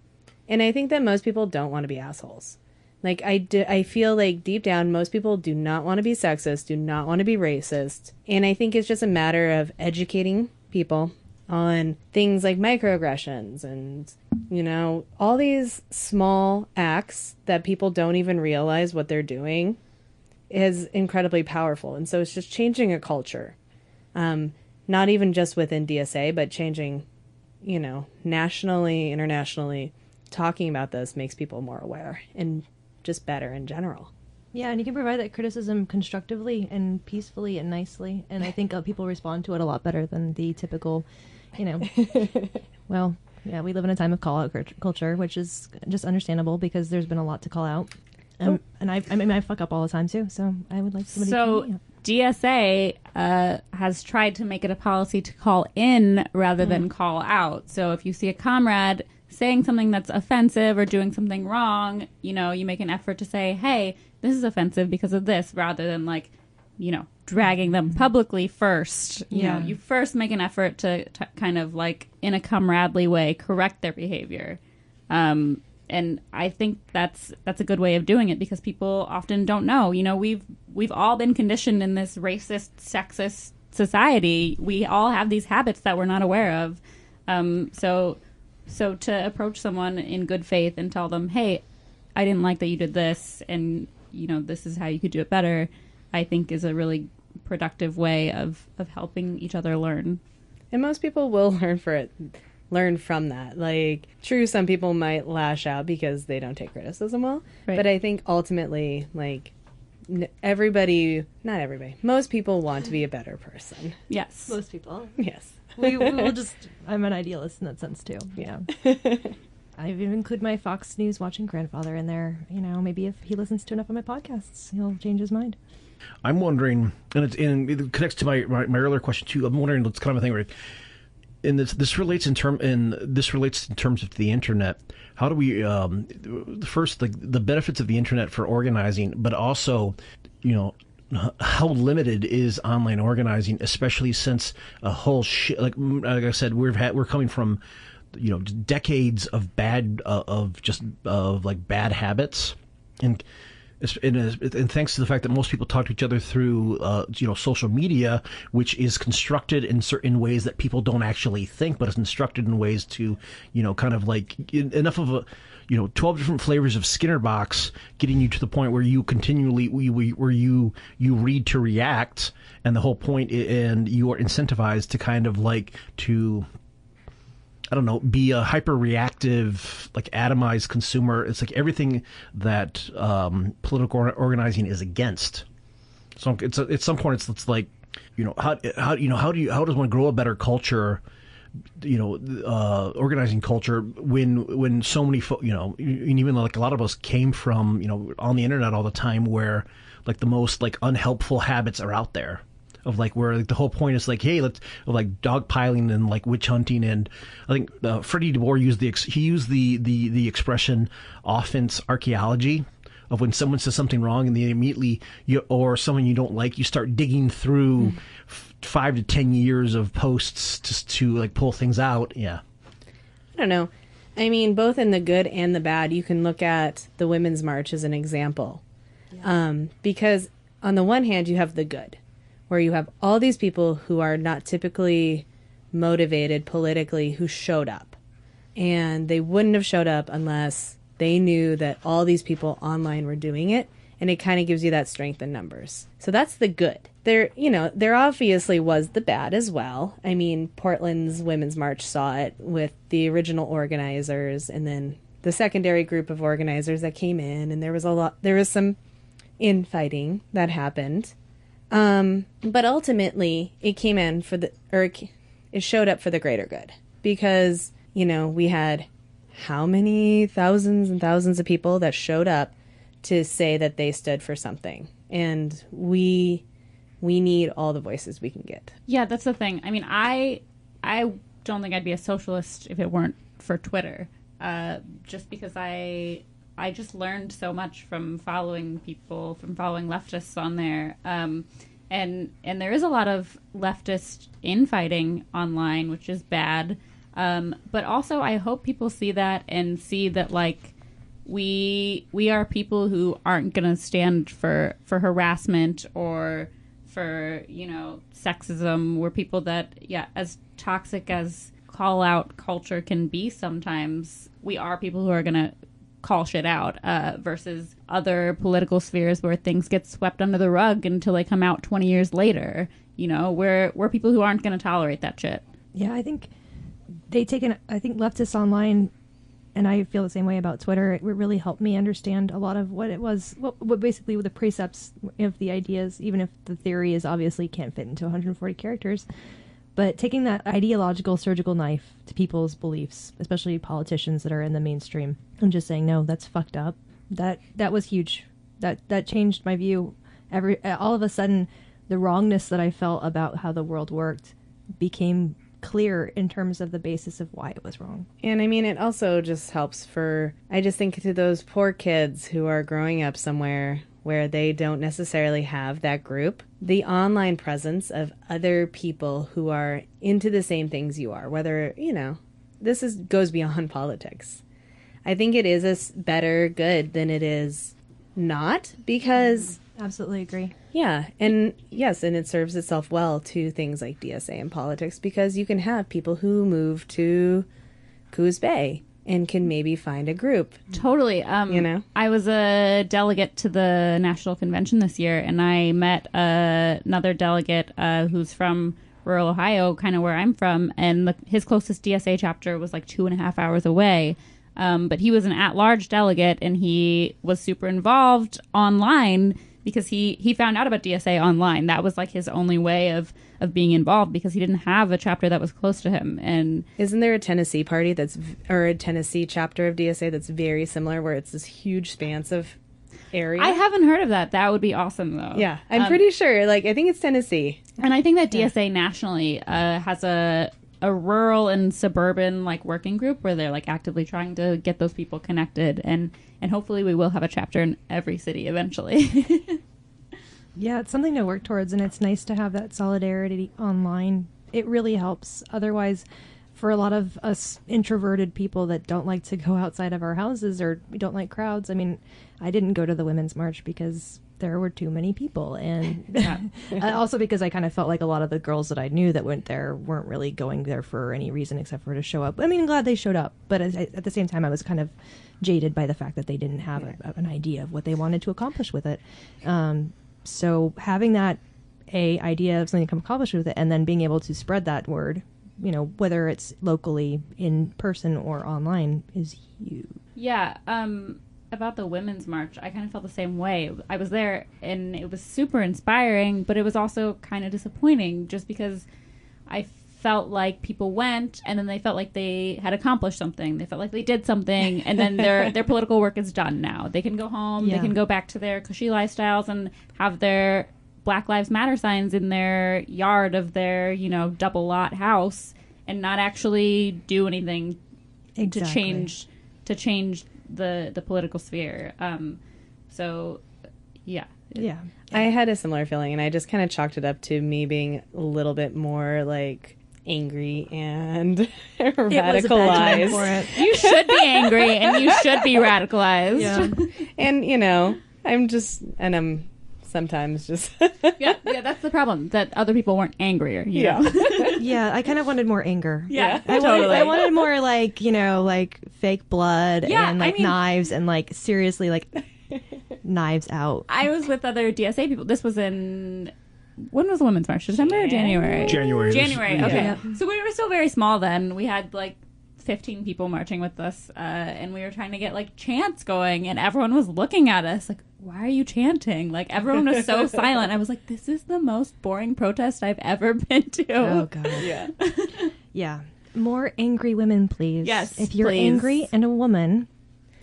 And I think that most people don't want to be assholes. Like I feel like deep down, most people do not want to be sexist, do not want to be racist. And I think it's just a matter of educating people on things like microaggressions and, you know, all these small acts that people don't even realize what they're doing is incredibly powerful. And so it's just changing a culture, not even just within DSA, but changing, you know, nationally, internationally. Talking about this makes people more aware and just better in general. Yeah, and you can provide that criticism constructively and peacefully and nicely. And I think people respond to it a lot better than the typical, you know, well, yeah, we live in a time of call-out culture, which is just understandable because there's been a lot to call out. And I fuck up all the time, too, so I would like somebody to call me out. DSA has tried to make it a policy to call in rather than call out. So if you see a comrade saying something that's offensive or doing something wrong, you know, you make an effort to say, hey, this is offensive because of this, rather than like, you know, dragging them publicly first. You know, you first make an effort to kind of like in a comradely way correct their behavior. And I think that's a good way of doing it because people often don't know. You know, we've all been conditioned in this racist, sexist society. We all have these habits that we're not aware of. So to approach someone in good faith and tell them, hey, I didn't like that you did this, and, you know, this is how you could do it better, I think is a really productive way of helping each other learn. And most people will learn from that. Like, true, some people might lash out because they don't take criticism well. Right. But I think ultimately, like, not everybody, most people want to be a better person. Yes. Most people. Yes. we will just, I'm an idealist in that sense too. Yeah. I even include my Fox News watching grandfather in there. You know, maybe if he listens to enough of my podcasts, he'll change his mind. I'm wondering, and it connects to my earlier question too. I'm wondering, it's kind of a thing where, and this relates in terms of the internet. How do we first the benefits of the internet for organizing, but also, you know, how limited is online organizing, especially since a whole like I said, we're coming from, you know, decades of bad bad habits, and thanks to the fact that most people talk to each other through you know, social media, which is constructed in certain ways that people don't actually think, but it's constructed in ways to, you know, kind of like enough of a, you know, 12 different flavors of Skinner box, getting you to the point where you continually where you read to react, and the whole point, and you are incentivized to kind of like to, I don't know, be a hyper-reactive, like atomized consumer. It's like everything that political organizing is against. So it's at some point it's like, you know, how does one grow a better culture, you know, organizing culture when so many you know, and even like a lot of us came from, you know, on the internet all the time, where like the most like unhelpful habits are out there. of like where like the whole point is like, hey, let's of like dogpiling and like witch hunting. And I think Freddie DeBoer used the expression offense archaeology, of when someone says something wrong and they immediately or someone you don't like, you start digging through 5 to 10 years of posts just to like pull things out. Yeah. I don't know. I mean, both in the good and the bad, you can look at the Women's March as an example. Because on the one hand, you have the good, where you have all these people who are not typically motivated politically who showed up. And they wouldn't have showed up unless they knew that all these people online were doing it. And it kind of gives you that strength in numbers. So that's the good. There obviously was the bad as well. I mean, Portland's Women's March saw it with the original organizers and then the secondary group of organizers that came in. And there was some infighting that happened. But ultimately, it came in it showed up for the greater good. Because, we had how many thousands and thousands of people that showed up to say that they stood for something. And we need all the voices we can get. Yeah, that's the thing. I mean, I don't think I'd be a socialist if it weren't for Twitter. Just because I just learned so much from following people, from following leftists on there. And there is a lot of leftist infighting online, which is bad. But also, I hope people see that and see that, like, we are people who aren't going to stand for harassment or for, sexism. We're people that, as toxic as call-out culture can be sometimes, we are people who are going to call shit out versus other political spheres where things get swept under the rug until they come out 20 years later. We're people who aren't going to tolerate that shit. Yeah, I think I think leftists online, and I feel the same way about Twitter, it really helped me understand a lot of what it was, what basically the precepts of the ideas, even if the theory is obviously can't fit into 140 characters. But taking that ideological surgical knife to people's beliefs, especially politicians that are in the mainstream, and just saying, no, that's fucked up. That was huge. That changed my view. All of a sudden, the wrongness that I felt about how the world worked became clear in terms of the basis of why it was wrong. And I mean, it also just helps I just think to those poor kids who are growing up somewhere where they don't necessarily have that group, the online presence of other people who are into the same things you are, whether, goes beyond politics. I think it is a better good than it is not, because... Absolutely agree. Yeah, and yes, and it serves itself well to things like DSA and politics, because you can have people who move to Coos Bay and can maybe find a group. Totally. I was a delegate to the National Convention this year, and I met another delegate who's from rural Ohio, kind of where I'm from, and his closest DSA chapter was like 2.5 hours away. But he was an at-large delegate, and he was super involved online because he found out about DSA online. That was like his only way of being involved, because he didn't have a chapter that was close to him. And isn't there a Tennessee party or a Tennessee chapter of DSA that's very similar, where it's this huge expanse of area? I haven't heard of that. That would be awesome, though. Yeah, I'm pretty sure. Like, I think it's Tennessee. And I think that DSA nationally has a rural and suburban working group where they're actively trying to get those people connected, and hopefully we will have a chapter in every city eventually. Yeah, it's something to work towards, and it's nice to have that solidarity online. It really helps. Otherwise, for a lot of us introverted people that don't like to go outside of our houses, or we don't like crowds, I mean, I didn't go to the Women's March because there were too many people, and also because I kind of felt like a lot of the girls that I knew that went there weren't really going there for any reason except for to show up. I mean, I'm glad they showed up, but at the same time I was kind of jaded by the fact that they didn't have an idea of what they wanted to accomplish with it. So having that idea of something to accomplish with it, and then being able to spread that word, whether it's locally in person or online, is huge. Yeah. About the Women's March, I kind of felt the same way. I was there, and it was super inspiring, but it was also kind of disappointing, just because I felt like people went, and then they felt like they had accomplished something. They felt like they did something, and then their political work is done now. They can go home, They can go back to their cushy lifestyles and have their Black Lives Matter signs in their yard of their, you know, double lot house and not actually do anything to change the political sphere. So, yeah. Yeah. I had a similar feeling, and I just kind of chalked it up to me being a little bit more, like, angry and radicalized. You should be angry, and you should be radicalized. Yeah. And, you know, I'm sometimes just... yeah, that's the problem, that other people weren't angrier, you know? Yeah, I kind of wanted more anger. Yeah, I wanted more, like, you know, like, fake blood and, like, knives and, like, seriously, like, knives out. I was with other DSA people. This was in... When was the Women's March? December or January? January. Okay. Yeah. So we were still very small then. We had, like, 15 people marching with us, and we were trying to get, like, chants going, and everyone was looking at us like, why are you chanting? Like, everyone was so silent. I was like, this is the most boring protest I've ever been to. Oh, God. Yeah. Yeah. More angry women, please. Yes, if you're please. angry and a woman,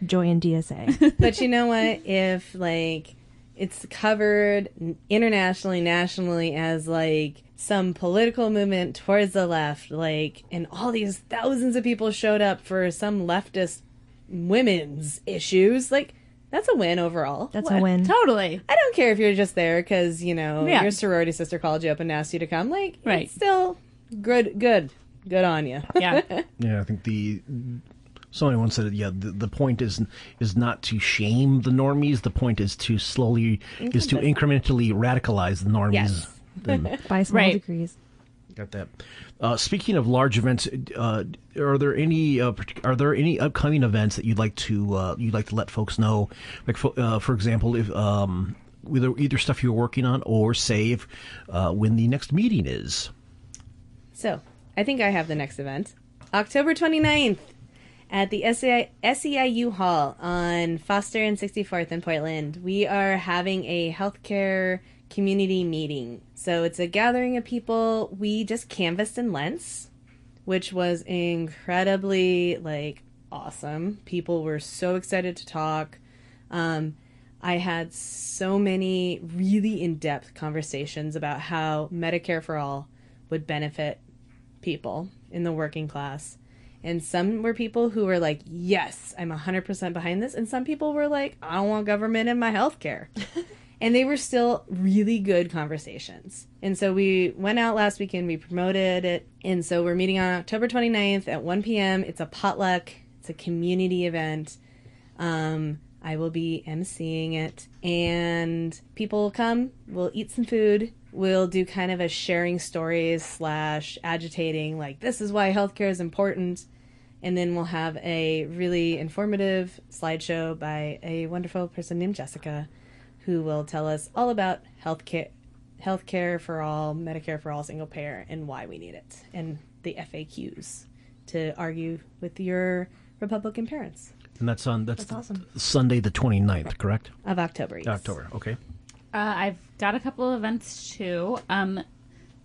join DSA. But you know what? If, like, it's covered internationally, nationally as, like, some political movement towards the left, like, and all these thousands of people showed up for some leftist women's issues, like, that's a win overall. That's a win. Totally. I don't care if you're just there because, you know, your sorority sister called you up and asked you to come. Like, it's still good on you. Yeah. Yeah, I think somebody once said, the point is not to shame the normies. The point is to incrementally radicalize the normies. Yes. By small degrees. Got that. Speaking of large events, are there any upcoming events that you'd like to let folks know? Like, for example, if either stuff you're working on, or say when the next meeting is. So, I think I have the next event, October 29th. At the SEIU Hall on Foster and 64th in Portland, we are having a healthcare community meeting. So it's a gathering of people. We just canvassed in Lents, which was incredibly, like, awesome. People were so excited to talk. I had so many really in-depth conversations about how Medicare for All would benefit people in the working class. And some were people who were like, yes, I'm 100% behind this. And some people were like, I don't want government in my health care. And they were still really good conversations. And so we went out last weekend, we promoted it. And so we're meeting on October 29th at 1 p.m. It's a potluck. It's a community event. I will be emceeing it. And people will come, we'll eat some food. We'll do kind of a sharing stories / agitating, like, this is why healthcare is important. And then we'll have a really informative slideshow by a wonderful person named Jessica, who will tell us all about healthcare for all, Medicare for all, single payer, and why we need it, and the FAQs to argue with your Republican parents. And that's awesome. Sunday the 29th, correct? Of October, yes. October, okay. I've got a couple of events, too.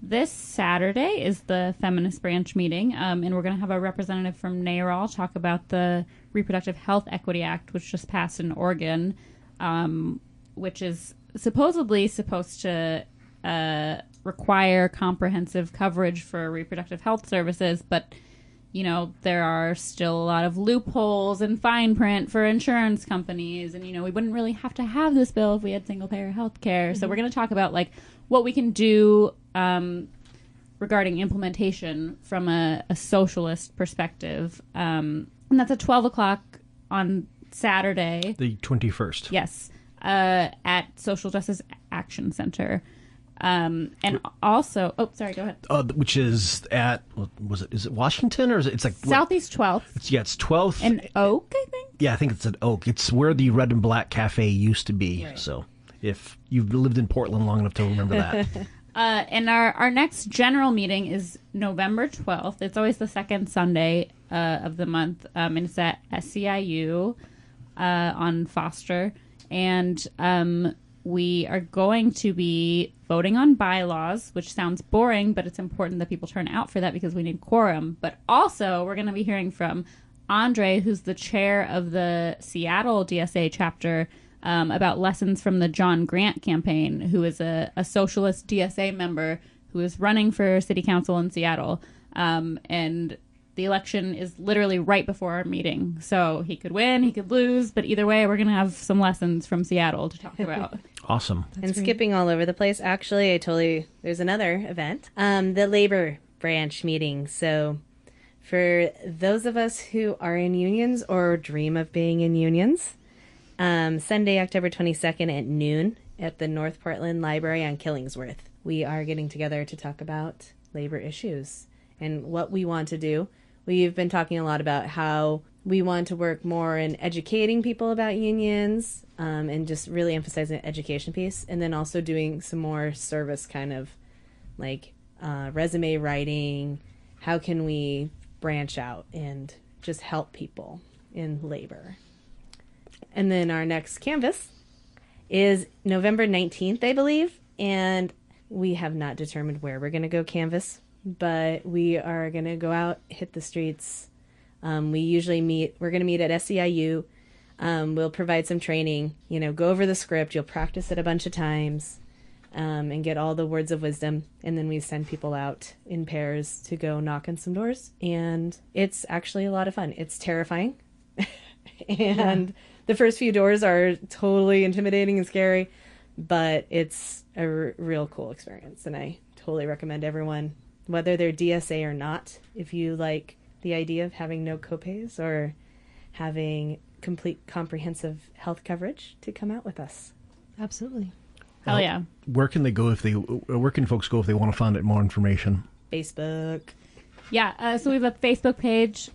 This Saturday is the Feminist Branch meeting, and we're going to have a representative from NARAL talk about the Reproductive Health Equity Act, which just passed in Oregon, which is supposedly supposed to require comprehensive coverage for reproductive health services, but, you know, there are still a lot of loopholes and fine print for insurance companies, and, you know, we wouldn't really have to have this bill if we had single-payer health care. So we're going to talk about, like, what we can do regarding implementation from a socialist perspective. And that's at 12 o'clock on Saturday. The 21st. Yes. At Social Justice Action Center. And also, sorry, go ahead. Which is at, is it Washington, or is it, like Southeast 12th? It's 12th. In Oak, I think? Yeah, I think it's at Oak. It's where the Red and Black Cafe used to be. Right. So if you've lived in Portland long enough to remember that. And our next general meeting is November 12th. It's always the second Sunday of the month. And it's at SEIU on Foster. And we are going to be voting on bylaws, which sounds boring, but it's important that people turn out for that because we need quorum. But also, we're going to be hearing from Andre, who's the chair of the Seattle DSA chapter, about lessons from the John Grant campaign, who is a socialist DSA member who is running for city council in Seattle. And the election is literally right before our meeting. So he could win, he could lose, but either way, we're going to have some lessons from Seattle to talk about. Awesome. And skipping all over the place, actually, there's another event, the labor branch meeting. So for those of us who are in unions or dream of being in unions, Sunday, October 22nd at noon at the North Portland Library on Killingsworth, we are getting together to talk about labor issues and what we want to do. We've been talking a lot about how we want to work more in educating people about unions, and just really emphasizing the education piece, and then also doing some more service kind of like resume writing. How can we branch out and just help people in labor? And then our next canvas is November 19th, I believe, and we have not determined where we're going to go canvas, but we are going to go out, hit the streets. We usually we're going to meet at SEIU. We'll provide some training, go over the script. You'll practice it a bunch of times, and get all the words of wisdom. And then we send people out in pairs to go knock on some doors. And it's actually a lot of fun. It's terrifying. And the first few doors are totally intimidating and scary, but it's a real cool experience. And I totally recommend everyone, whether they're DSA or not, if you like the idea of having no copays or having complete comprehensive health coverage, to come out with us. Absolutely. Hell yeah. Where can folks go if they want to find out more information? Facebook. Yeah, so we have a Facebook page,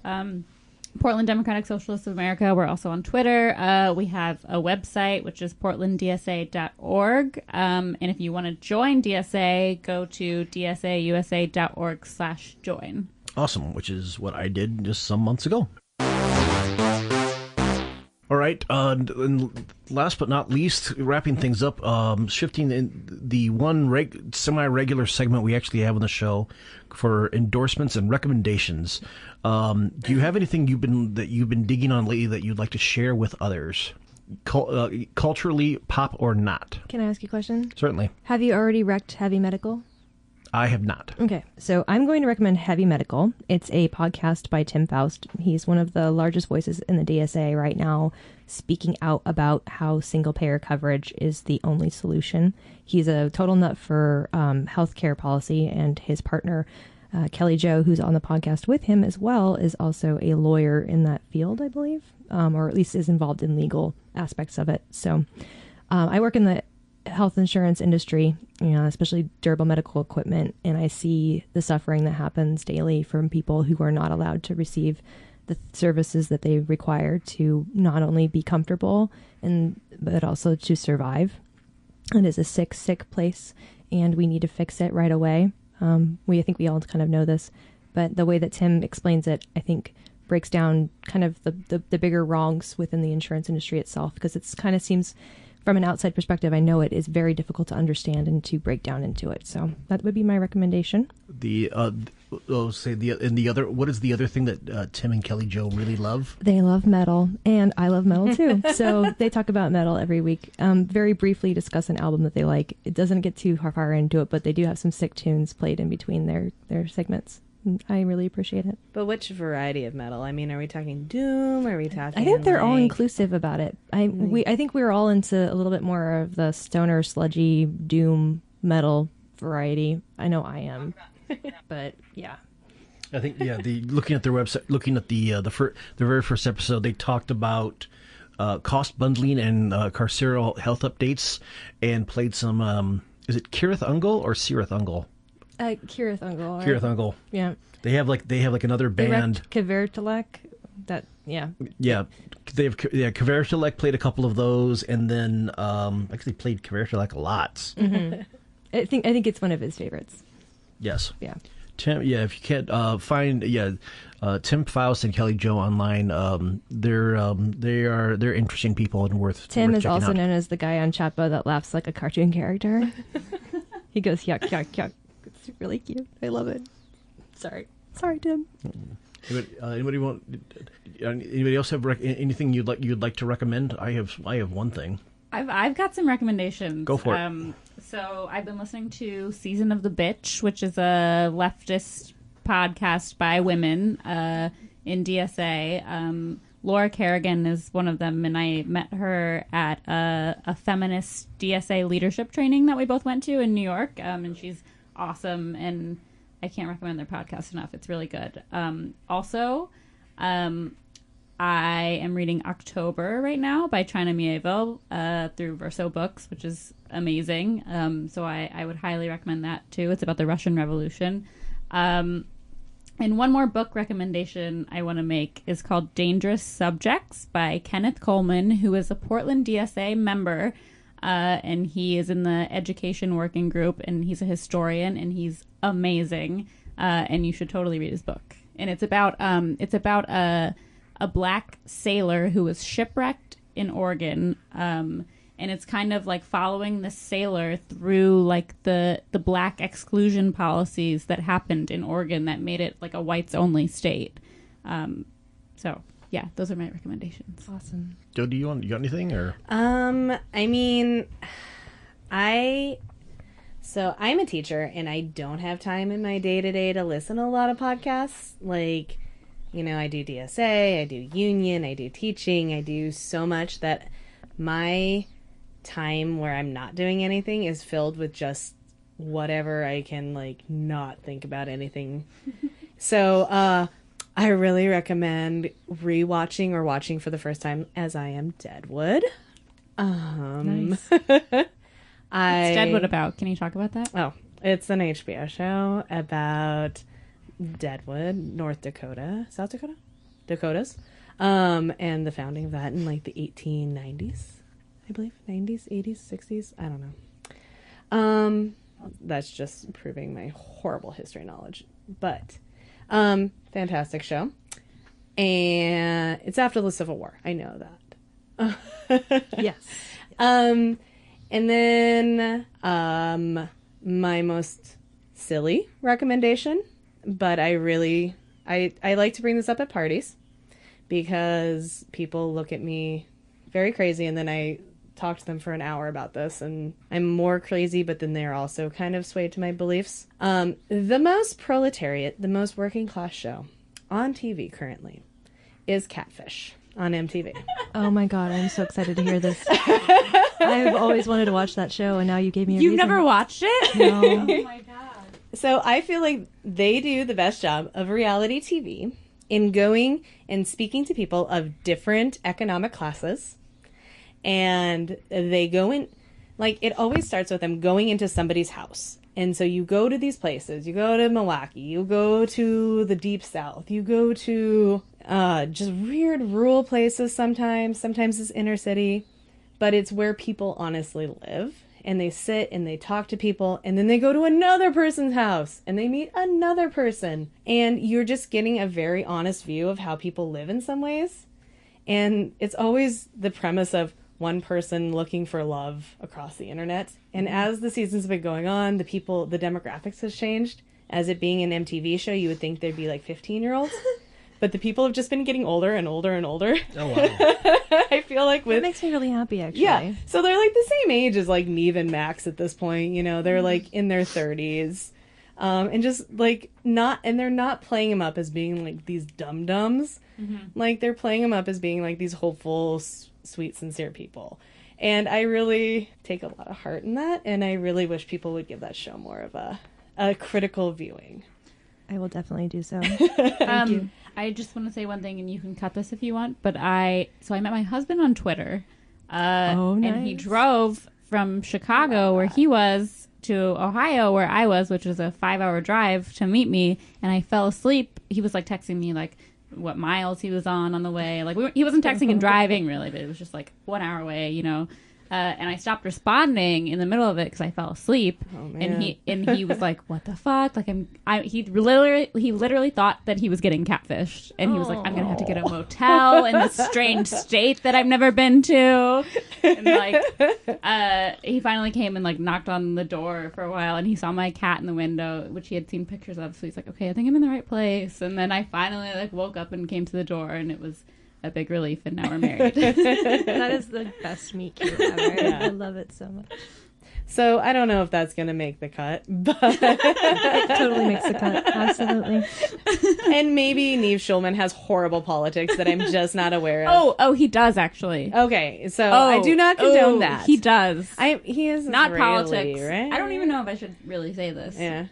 Portland Democratic Socialists of America. We're also on Twitter. We have a website, which is portlanddsa.org. And if you want to join DSA, go to dsausa.org/join. Awesome, which is what I did just some months ago. All right, and last but not least, wrapping things up, shifting in the one semi-regular segment we actually have on the show for endorsements and recommendations. Do you have anything that you've been digging on lately that you'd like to share with others, culturally, pop or not? Can I ask you a question? Certainly. Have you already wrecked HEAVYxMEDICAL? I have not. Okay, so I'm going to recommend HEAVYxMEDICAL. It's a podcast by Tim Faust. He's one of the largest voices in the DSA right now, speaking out about how single-payer coverage is the only solution. He's a total nut for healthcare policy, and his partner, Kelly Jo, who's on the podcast with him as well, is also a lawyer in that field, I believe, or at least is involved in legal aspects of it. So I work in the health insurance industry, especially durable medical equipment, and I see the suffering that happens daily from people who are not allowed to receive the services that they require to not only be comfortable but also to survive. It is a sick place, and we need to fix it right away. I think we all kind of know this, but the way that Tim explains it, I think, breaks down kind of the bigger wrongs within the insurance industry itself, because it's kind of seems, from an outside perspective, I know it is very difficult to understand and to break down into it. So that would be my recommendation. What is the other thing that Tim and Kelly Jo really love? They love metal, and I love metal too. So they talk about metal every week. Very briefly discuss an album that they like. It doesn't get too far into it, but they do have some sick tunes played in between their segments. I really appreciate it. But which variety of metal? I mean, are we talking doom? Are we talking? I think they're all inclusive about it. I think we're all into a little bit more of the stoner, sludgy, doom metal variety. I know I am, but yeah. I think looking at their website, looking at the very first episode, they talked about cost bundling and carceral health updates, and played some. Is it Kirith Ungol or Sirith Ungol? Kirith Ungol. Right? Kirith Ungol. Yeah. They have another band. Kavertilek. That yeah. Yeah. They have Kavertilek played a couple of those, and then actually played Kavertilek a lot. Mm-hmm. I think it's one of his favorites. Yes. Yeah. Tim, if you can't find Tim Faust and Kelly Jo online, they're interesting people and worth. Tim is checking also out. known as the guy on Chapo that laughs like a cartoon character. He goes yuck yuck yuck. It's really cute. I love it. Sorry, Tim. Anybody else have anything you'd like to recommend? I have one thing. I've got some recommendations. Go for it. So I've been listening to Season of the Bitch, which is a leftist podcast by women in DSA. Laura Kerrigan is one of them, and I met her at a feminist DSA leadership training that we both went to in New York, and she's awesome, and I can't recommend their podcast enough. It's really good. Also, I am reading October right now by China Miéville through Verso Books, which is amazing. So I would highly recommend that too. It's about the Russian Revolution. And one more book recommendation I want to make is called Dangerous Subjects by Kenneth Coleman, who is a Portland DSA member, and he is in the education working group, and he's a historian, and he's amazing, and you should totally read his book. And it's about a black sailor who was shipwrecked in Oregon, and it's kind of like following the sailor through like the black exclusion policies that happened in Oregon that made it like a whites only state. So yeah, those are my recommendations. Awesome. Jody, you got anything or? I mean, so I'm a teacher and I don't have time in my day-to-day to listen to a lot of podcasts. Like, you know, I do DSA, I do union, I do teaching, I do so much that my time where I'm not doing anything is filled with just whatever I can, like, not think about anything. So, I really recommend rewatching or watching for the first time as I am Deadwood. Nice. What's Deadwood about? Can you talk about that? Oh, it's an HBO show about Deadwood, North Dakota, South Dakota, Dakotas, and the founding of that in like the 1890s, I believe, 90s, 80s, 60s, I don't know. That's just proving my horrible history knowledge, but fantastic show, and it's after the Civil War. I know that. Yes. And then my most silly recommendation, but I like to bring this up at parties because people look at me very crazy, and then I talk to them for an hour about this, and I'm more crazy, but then they're also kind of swayed to my beliefs. The most proletariat, the most working class show on TV currently is Catfish on MTV. Oh my god, I'm so excited to hear this. I've always wanted to watch that show, and now you gave me a You've reason. never watched it? No. Oh my god. So I feel like they do the best job of reality TV in going and speaking to people of different economic classes. And they go in, like, it always starts with them going into somebody's house. And so you go to these places, you go to Milwaukee, you go to the Deep South, you go to just weird rural places sometimes it's inner city, but it's where people honestly live. And they sit and they talk to people, and then they go to another person's house and they meet another person. And you're just getting a very honest view of how people live in some ways. And it's always the premise of one person looking for love across the internet. And as the seasons have been going on, the demographics has changed. As it being an MTV show, you would think there'd be like 15-year-olds. But the people have just been getting older and older and older. Oh, wow. I feel like That makes me really happy, actually. Yeah. So they're like the same age as like Miéville and Max at this point. You know, they're like in their 30s. And just like they're not playing them up as being like these dum-dums. Mm-hmm. Like they're playing them up as being like these hopeful, sweet, sincere people. And I really take a lot of heart in that. And I really wish people would give that show more of a critical viewing. I will definitely do so. Thank you. I just want to say one thing, and you can cut this if you want, but I met my husband on Twitter, nice. And he drove from Chicago, where he was, to Ohio, where I was, which was a 5-hour drive, to meet me, and I fell asleep. He was like texting me like what miles he was on the way. Like he wasn't texting and driving really, but it was just like 1 hour away, you know. And I stopped responding in the middle of it because I fell asleep. Oh, man. And he was like, "What the fuck?" Like he literally thought that he was getting catfished, and he was like, "I'm gonna have to get a motel in this strange state that I've never been to." And like, he finally came and like knocked on the door for a while, and he saw my cat in the window, which he had seen pictures of. So he's like, "Okay, I think I'm in the right place." And then I finally like woke up and came to the door, and it was a big relief, and now we're married. That is the best meet cute ever. Yeah. I love it so much. So I don't know if that's going to make the cut, but It totally makes the cut. Absolutely. and maybe Neve Schulman has horrible politics that I'm just not aware of. Oh, he does actually. Okay, so I do not condone that. He does. He is Not Israeli, politics. right? I don't even know if I should really say this. Yeah,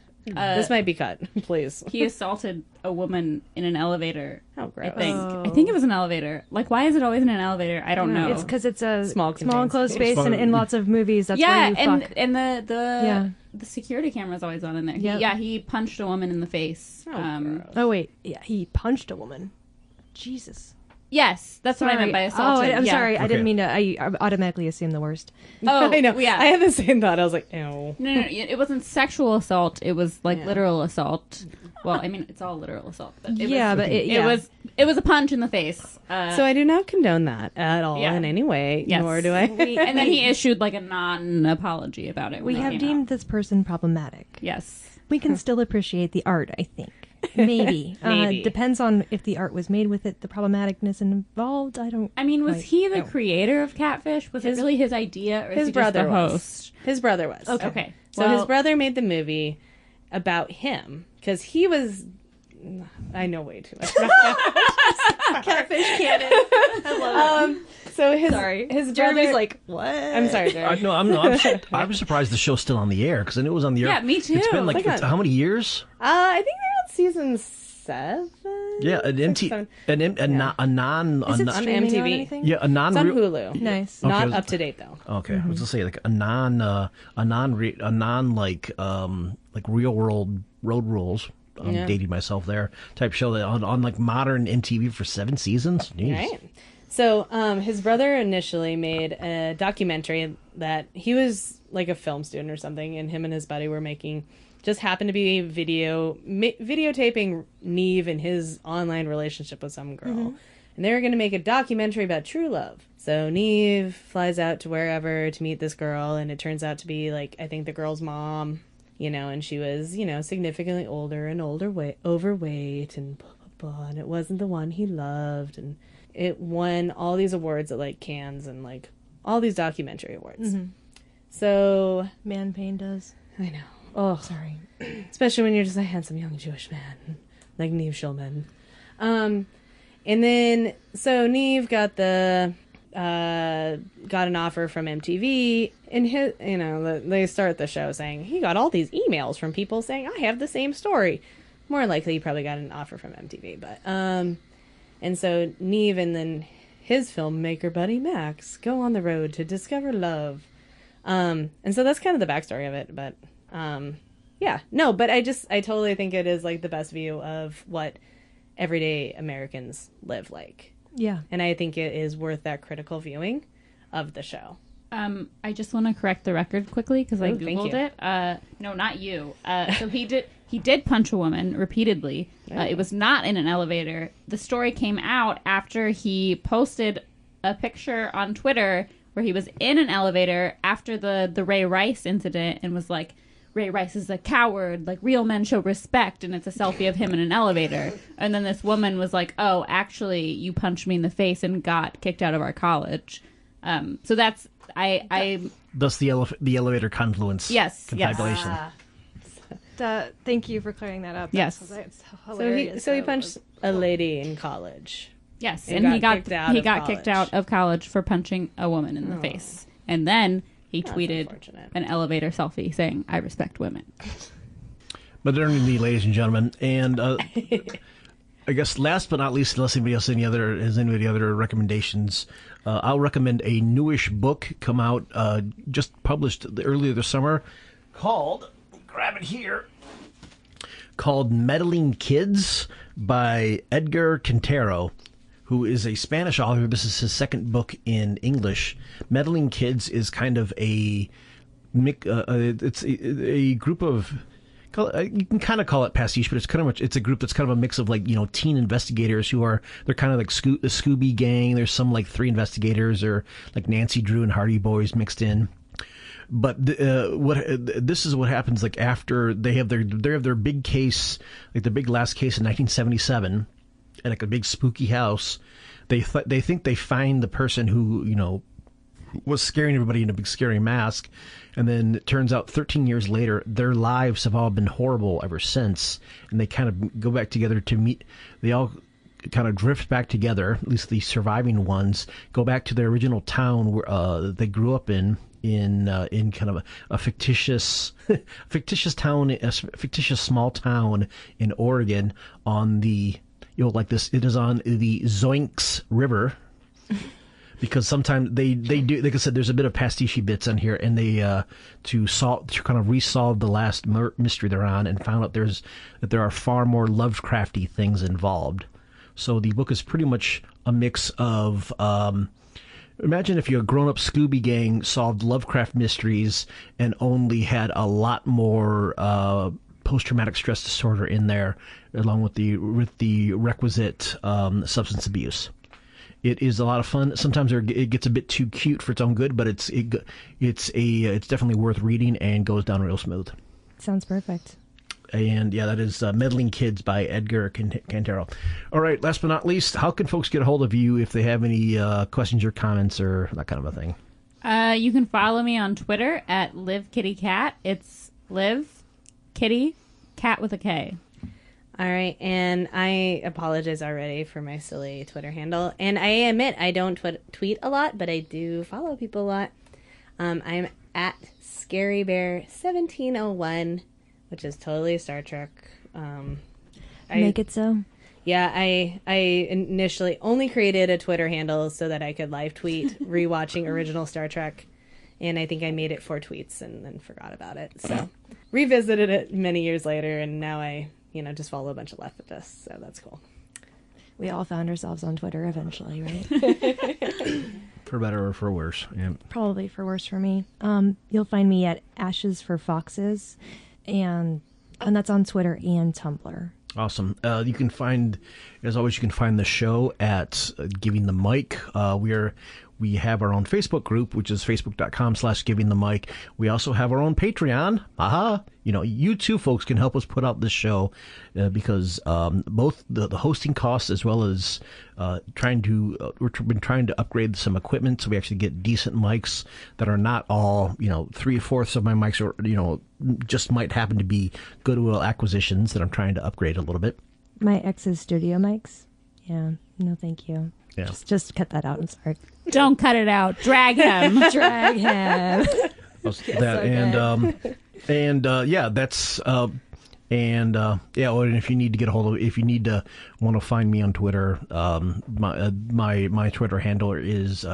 this might be cut, please. He assaulted a woman in an elevator. Oh, gross. I think it was an elevator. Like, why is it always in an elevator? I don't know. It's because it's a Small enclosed space, space. and in lots of movies, that's yeah, where you fuck. and the security camera's always on in there. Yep. He punched a woman in the face. Oh, wait. Yeah, he punched a woman. Jesus. Yes, that's what I meant by assaulted. Oh, I'm yeah. sorry. I Okay. didn't mean to. I automatically assumed the worst. Oh, I know. Yeah. I had the same thought. I was like, ew. No, it wasn't sexual assault. It was like literal assault. Well, I mean, it's all literal assault. But it was a punch in the face. So I do not condone that at all Yeah. in any way, Yes. nor do I. And then he issued like a non-apology about it. We when it have came deemed out. this person problematic. Yes. We can still appreciate the art, I think. Maybe. Maybe. Depends on if the art was made with it, the problematicness involved. I don't. I mean, was quite he the know. creator of Catfish? Was it really his idea, or is His he brother just the was. host? His brother was. Okay. So his brother made the movie about him because he was. I know way too much. Catfish canon. I love it. So his Jeremy's brother like, what? I'm sorry, Jeremy. I'm surprised the show's still on the air because I knew it was on the air. Yeah, me too. It's been like Oh my God. how many years? I think they're on season 7. Yeah, an MT, seven. a non, Is it on streaming MTV. on anything? yeah, a non. It's on Hulu. Nice. Okay, Not it was- up to date though. Okay, I was gonna say like a non like real world road rules. I'm Yeah. dating myself there. Type show that on like modern MTV for 7 seasons. Jeez. Right. So his brother initially made a documentary that he was like a film student or something, and him and his buddy were making. Just happened to be videotaping Neve and his online relationship with some girl. And they were going to make a documentary about true love. So Neve flies out to wherever to meet this girl, and it turns out to be, like, I think the girl's mom, you know, and she was, you know, significantly older and overweight, and blah, blah, blah, and it wasn't the one he loved. And it won all these awards at, like, Cannes and, like, all these documentary awards. So... Man pain does. I know. Oh, Sorry. especially when you're just a handsome young Jewish man like Neve Schulman. And then so Neve got got an offer from MTV, and they start the show saying he got all these emails from people saying I have the same story. More likely, he probably got an offer from MTV, but and so Neve and then his filmmaker buddy Max go on the road to discover love. And so that's kind of the backstory of it, but. Yeah, no, but I totally think it is like the best view of what everyday Americans live like. Yeah. And I think it is worth that critical viewing of the show. I just want to correct the record quickly because I Oh, thank googled you. it. No, not you. So he did punch a woman repeatedly. It was not in an elevator. The story came out after he posted a picture on Twitter where he was in an elevator after the Ray Rice incident and was like, Ray Rice is a coward, like real men show respect, and it's a selfie of him in an elevator. And then this woman was like, oh, actually, you punched me in the face and got kicked out of our college. So that's, Thus the elevator confluence. Yes, confabulation. Thank you for clearing that up. Yes. That's hilarious. So he punched a lady in college. Yes, And and he got kicked kicked out out of college for punching a woman in the face. And then he tweeted unfortunate. an elevator selfie saying, I respect women. But there indeed, ladies and gentlemen, and I guess last but not least, unless anybody else has any other recommendations, I'll recommend a newish book come out just published earlier this summer called Meddling Kids by Edgar Cantero, who is a Spanish author. This is his second book in English. Meddling Kids is kind of it's a group of, you can kind of call it pastiche, but it's a group that's kind of a mix of like, teen investigators they're kind of like the Scooby Gang. There's some like 3 investigators or like Nancy Drew and Hardy Boys mixed in. But this is what happens like after they have their big case, like the big last case in 1977, at like a big spooky house. they think they find the person who, you know, was scaring everybody in a big scary mask, and then it turns out 13 years later their lives have all been horrible ever since, and they kind of go back together to meet. They all kind of drift back together, at least the surviving ones go back to their original town where they grew up in kind of a fictitious town, a fictitious small town in Oregon on the, you know, like this, it is on the Zoinks River. Because sometimes they do, like I said, there's a bit of pastiche bits on here, and they to kind of resolve the last mystery they're on, and found out that there are far more Lovecrafty things involved. So the book is pretty much a mix of imagine if your grown-up Scooby Gang solved Lovecraft mysteries and only had a lot more post-traumatic stress disorder in there, along with the requisite substance abuse. It is a lot of fun. Sometimes it gets a bit too cute for its own good, but it's definitely worth reading and goes down real smooth. Sounds perfect. And yeah, that is Meddling Kids by Edgar Cantero. All right, last but not least, how can folks get a hold of you if they have any questions or comments or that kind of a thing? You can follow me on Twitter at LiveKittyCat. It's Live Kitty Cat with a K. All right, and I apologize already for my silly Twitter handle. And I admit I don't tweet a lot, but I do follow people a lot. I'm at ScaryBear1701, which is totally Star Trek. Make it so. Yeah, I initially only created a Twitter handle so that I could live tweet rewatching original Star Trek. And I think I made it 4 tweets and then forgot about it. So revisited it many years later, and now I just follow a bunch of leftists, so that's cool. We all found ourselves on Twitter eventually, right? For better or for worse. Yeah. Probably for worse for me. You'll find me at Ashes for Foxes, and that's on Twitter and Tumblr. Awesome. You can find, as always, the show at Giving the Mic. We have our own Facebook group, which is facebook.com/givingthemic. We also have our own Patreon. Aha! You two folks can help us put out this show because both the hosting costs as well as we've been trying to upgrade some equipment so we actually get decent mics that are not all 3/4 of my mics are just might happen to be Goodwill acquisitions that I'm trying to upgrade a little bit. My ex's studio mics. Yeah. No, thank you. Yeah. Just cut that out. I'm sorry. Don't cut it out. Drag him. Drag him. And if you need to get a hold of, if you want to find me on Twitter, my Twitter handle is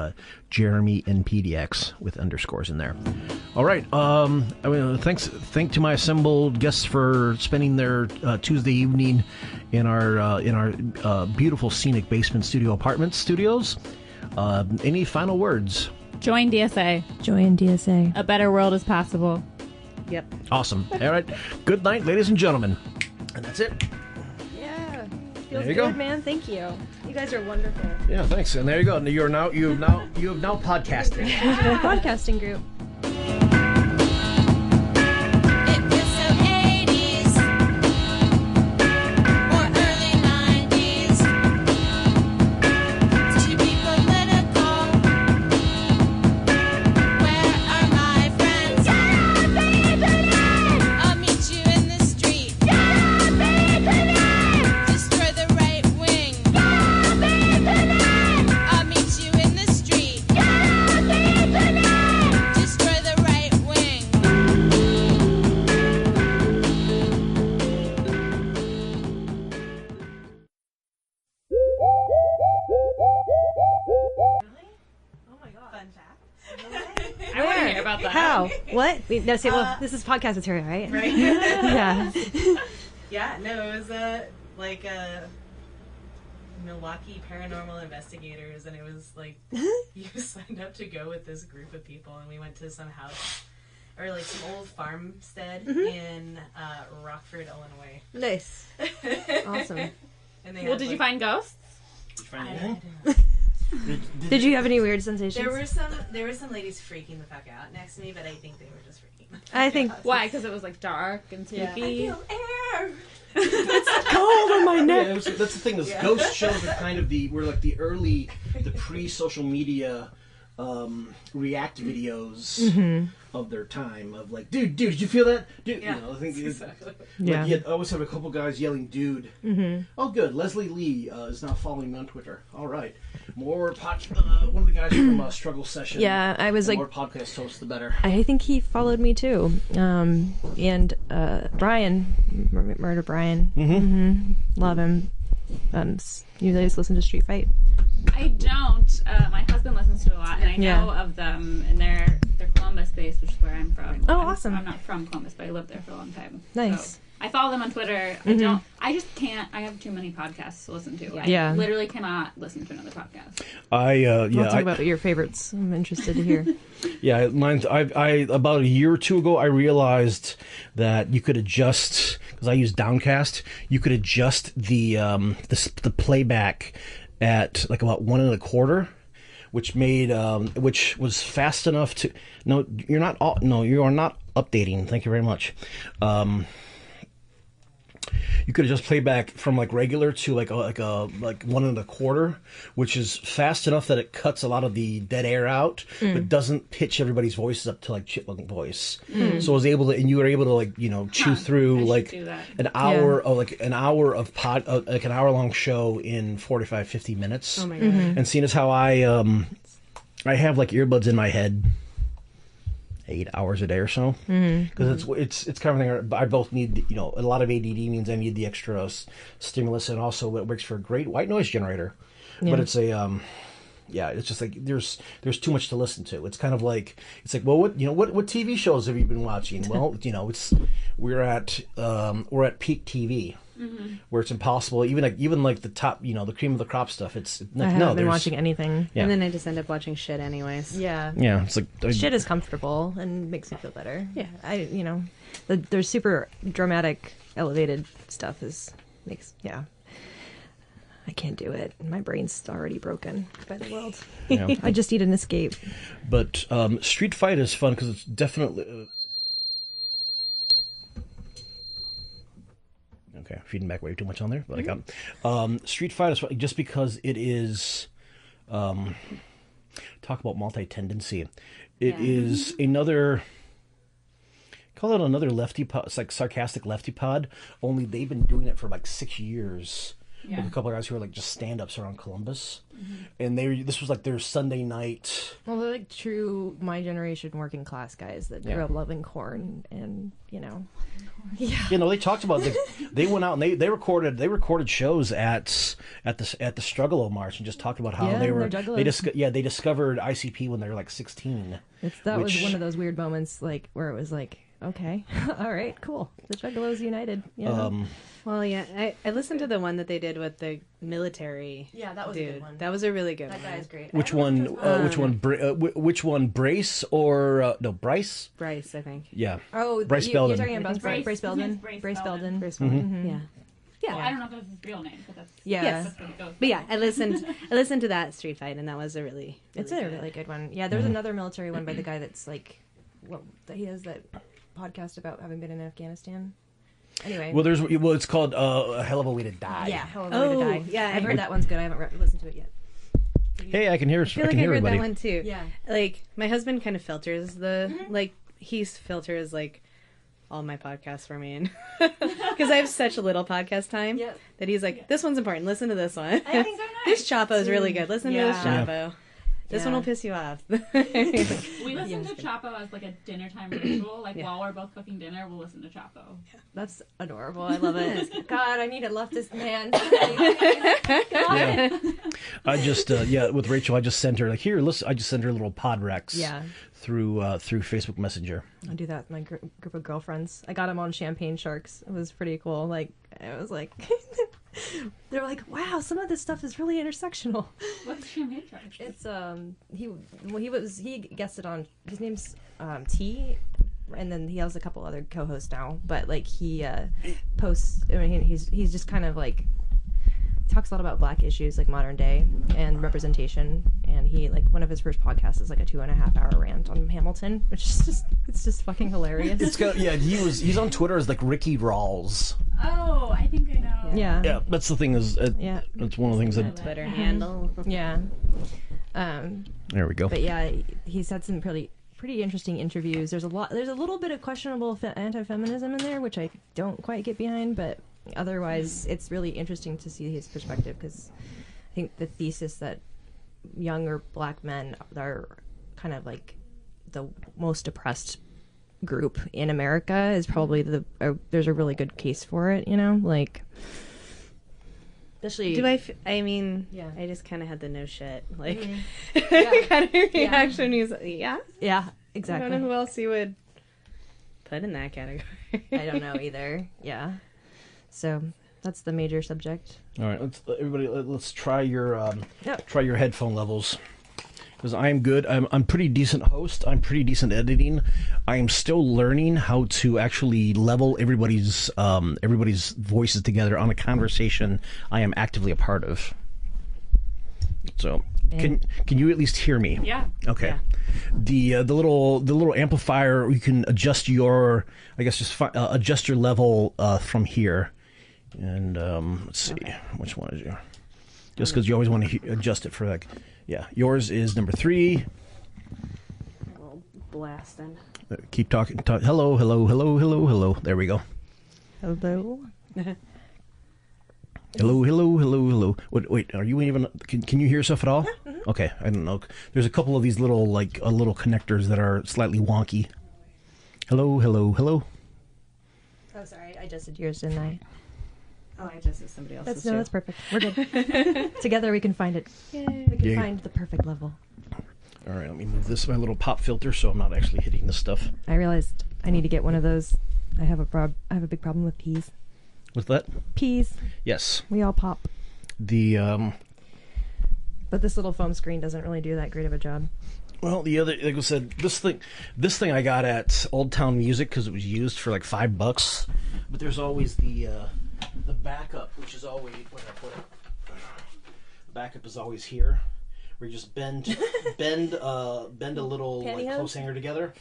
Jeremy NPDX with underscores in there. All right. Thank to my assembled guests for spending their Tuesday evening in our beautiful scenic basement apartment studios. Any final words? Join DSA. Join DSA. A better world is possible. Yep. Awesome. All right. Good night, ladies and gentlemen. And that's it. Yeah. Feels There you good, go. man. Thank you. You guys are wonderful. Yeah, thanks. And there you go. You have now podcasting. Podcasting group. What? No, say, well, this is podcast material, right? Right. Yeah. Yeah, no, it was like Milwaukee Paranormal Investigators, and it was like you signed up to go with this group of people, and we went to some house or like some old farmstead in Rockford, Illinois. Nice. Awesome. And they Did you find ghosts? Did you find anything? Did you have any weird sensations? There were some ladies freaking the fuck out next to me, but I think they were just freaking. I think why? Because it was like dark and spooky. Yeah. I feel air. It's cold on my neck. Yeah, that's the thing. Those ghost shows are kind of the pre-social media react videos of their time. Of like, dude, did you feel that? Dude, Yeah, you know, I think exactly. Like, you always have a couple guys yelling, "Dude!" Oh, good. Leslie Lee is now following me on Twitter. All right, more one of the guys from Struggle Session. Yeah, I was the like, more podcast hosts, the better. I think he followed me too. And Brian, Murder Brian, love him. You guys listen to Street Fight? I don't. My husband listens to a lot, and I know of them, and they're Columbus based, which is where I'm from. Oh, awesome. I'm not from Columbus, but I lived there for a long time. Nice. So I follow them on Twitter. I just can't. I have too many podcasts to listen to. Yeah. I literally cannot listen to another podcast. We'll talk about your favorites. I'm interested to hear. Yeah, mine's. I about a year or two ago, I realized that you could adjust, because I use Downcast. You could adjust the playback at like about 1 1/4, which was fast enough to. No, you are not updating. Thank you very much. You could just play back from like regular to like 1 1/4, which is fast enough that it cuts a lot of the dead air out, but doesn't pitch everybody's voices up to like chipmunk voice. So I was able to, and you were able to like chew through like an hour of an hour long show in 45-50 minutes. Oh my God. And seeing as how I have like earbuds in my head 8 hours a day or so, because it's kind of thing. I both need a lot of ADD means I need the extra stimulus, and also it works for a great white noise generator. But it's a it's just like there's too much to listen to. It's kind of like well, what TV shows have you been watching? Well, we're at peak TV. Where it's impossible, even like the top, the cream of the crop stuff. It's like, I haven't been watching anything, and then I just end up watching shit anyways. Yeah, it's like shit is comfortable and makes me feel better. Yeah, there's super dramatic, elevated stuff I can't do it. My brain's already broken by the world. I just need an escape. But Street Fight is fun because it's definitely. Okay, feeding back way too much on there, but I got Street Fight is just because it is talk about multi-tendency. It is another, call it another lefty pod. It's like sarcastic lefty pod, only they've been doing it for like 6 years. With a couple of guys who are like just stand-ups around Columbus, and this was like their Sunday night. Well, they're like true my generation working class guys that grew up loving corn, and they talked about they went out and they recorded shows at the Struggle March and just talked about how they discovered ICP when they were like 16. That was one of those weird moments like where it was like, okay, all right, cool, the Juggalos united. Well, yeah, I listened to the one that they did with the military. Yeah, that was a good one. That was a really good one. That guy is great. Which one? Which one? Brace or no? Bryce? Bryce, I think. Yeah. Oh, Bryce Belden. You're talking about Bryce Belden. Bryce Belden. Yeah. Well, I don't know if that's his real name, but that's yes. But yeah, I listened to that Street Fight, and that was a really good one. Yeah, there's another military one by the guy that's like, he has that podcast about having been in Afghanistan. Anyway, it's called A Hell of a Way to Die. Yeah, Hell of a Way to Die. Yeah, I've heard that one's good. I haven't listened to it yet. Hey, I can hear. I feel like I heard everybody. that one too. Yeah, like my husband kind of filters he filters like all my podcasts for me, and because I have such a little podcast time that he's like, this one's important. Listen to this one. I think they're nice. This Chapo is really good. Listen to this Chapo. Yeah. This one will piss you off. We listen to Chapo as like a dinner time ritual. Like while we're both cooking dinner, we'll listen to Chapo. Yeah. That's adorable. I love it. God, I need a leftist man. I just with Rachel, I just sent her like I just sent her a little pod Rex. Through Facebook Messenger. I do that with my group of girlfriends. I got them on Champagne Sharks. It was pretty cool. Like I was like, they're like, wow, some of this stuff is really intersectional. What's Champagne Sharks? It's he guested on, his name's T, and then he has a couple other co-hosts now. But like he posts. I mean, he's just kind of like talks a lot about Black issues, like modern day and representation. And he, like, one of his first podcasts is like a 2.5 hour rant on Hamilton, which is just fucking hilarious. He's on Twitter as like Ricky Rawls. Oh, I think I know. Yeah. Yeah, that's the thing is, Yeah. it's one of the things that. Twitter handle. Yeah. There we go. But yeah, he's had some pretty interesting interviews. There's a little bit of questionable anti-feminism in there, which I don't quite get behind, but otherwise it's really interesting to see his perspective, because I think the thesis that younger black men are kind of like the most oppressed group in America is probably there's a really good case for it, like especially. I mean, Yeah. I just kind of had the no shit, Yeah. kind of reaction. He's like, yeah, Yeah, I exactly. don't know who else you would put in that category. I don't know either. Yeah. So that's the major subject. All right, let's try your Yep. try your headphone levels, because I am good. I'm pretty decent host. I'm pretty decent editing. I am still learning how to actually level everybody's voices together on a conversation I am actively a part of. So can you at least hear me? Yeah. Okay. Yeah. The little amplifier, you can adjust your adjust your level from here. And let's see, which one is you? Just because you always want to adjust it for yours is number 3. A little blasting. Keep talking. Hello, hello, hello, hello, hello. There we go. Hello. Hello, hello, hello, hello. Wait, are you even? Can you hear yourself at all? Mm-hmm. Okay, I don't know. There's a couple of these little little connectors that are slightly wonky. Hello, hello, hello. Oh, sorry, I adjusted yours, didn't I? Oh, I just did somebody else's. That's perfect. We're good. Together we can find it. Yay. We can find the perfect level. All right, let me move this my little pop filter so I'm not actually hitting this stuff. I realized I need to get one of those. I have a big problem with peas. What's that? Peas. Yes. We all pop. The But this little foam screen doesn't really do that great of a job. Well, the other, like I said, this thing I got at Old Town Music because it was used for like $5. But there's always the backup, which is always where I put it. The backup is always here, where you just bend a little like clothes hanger together,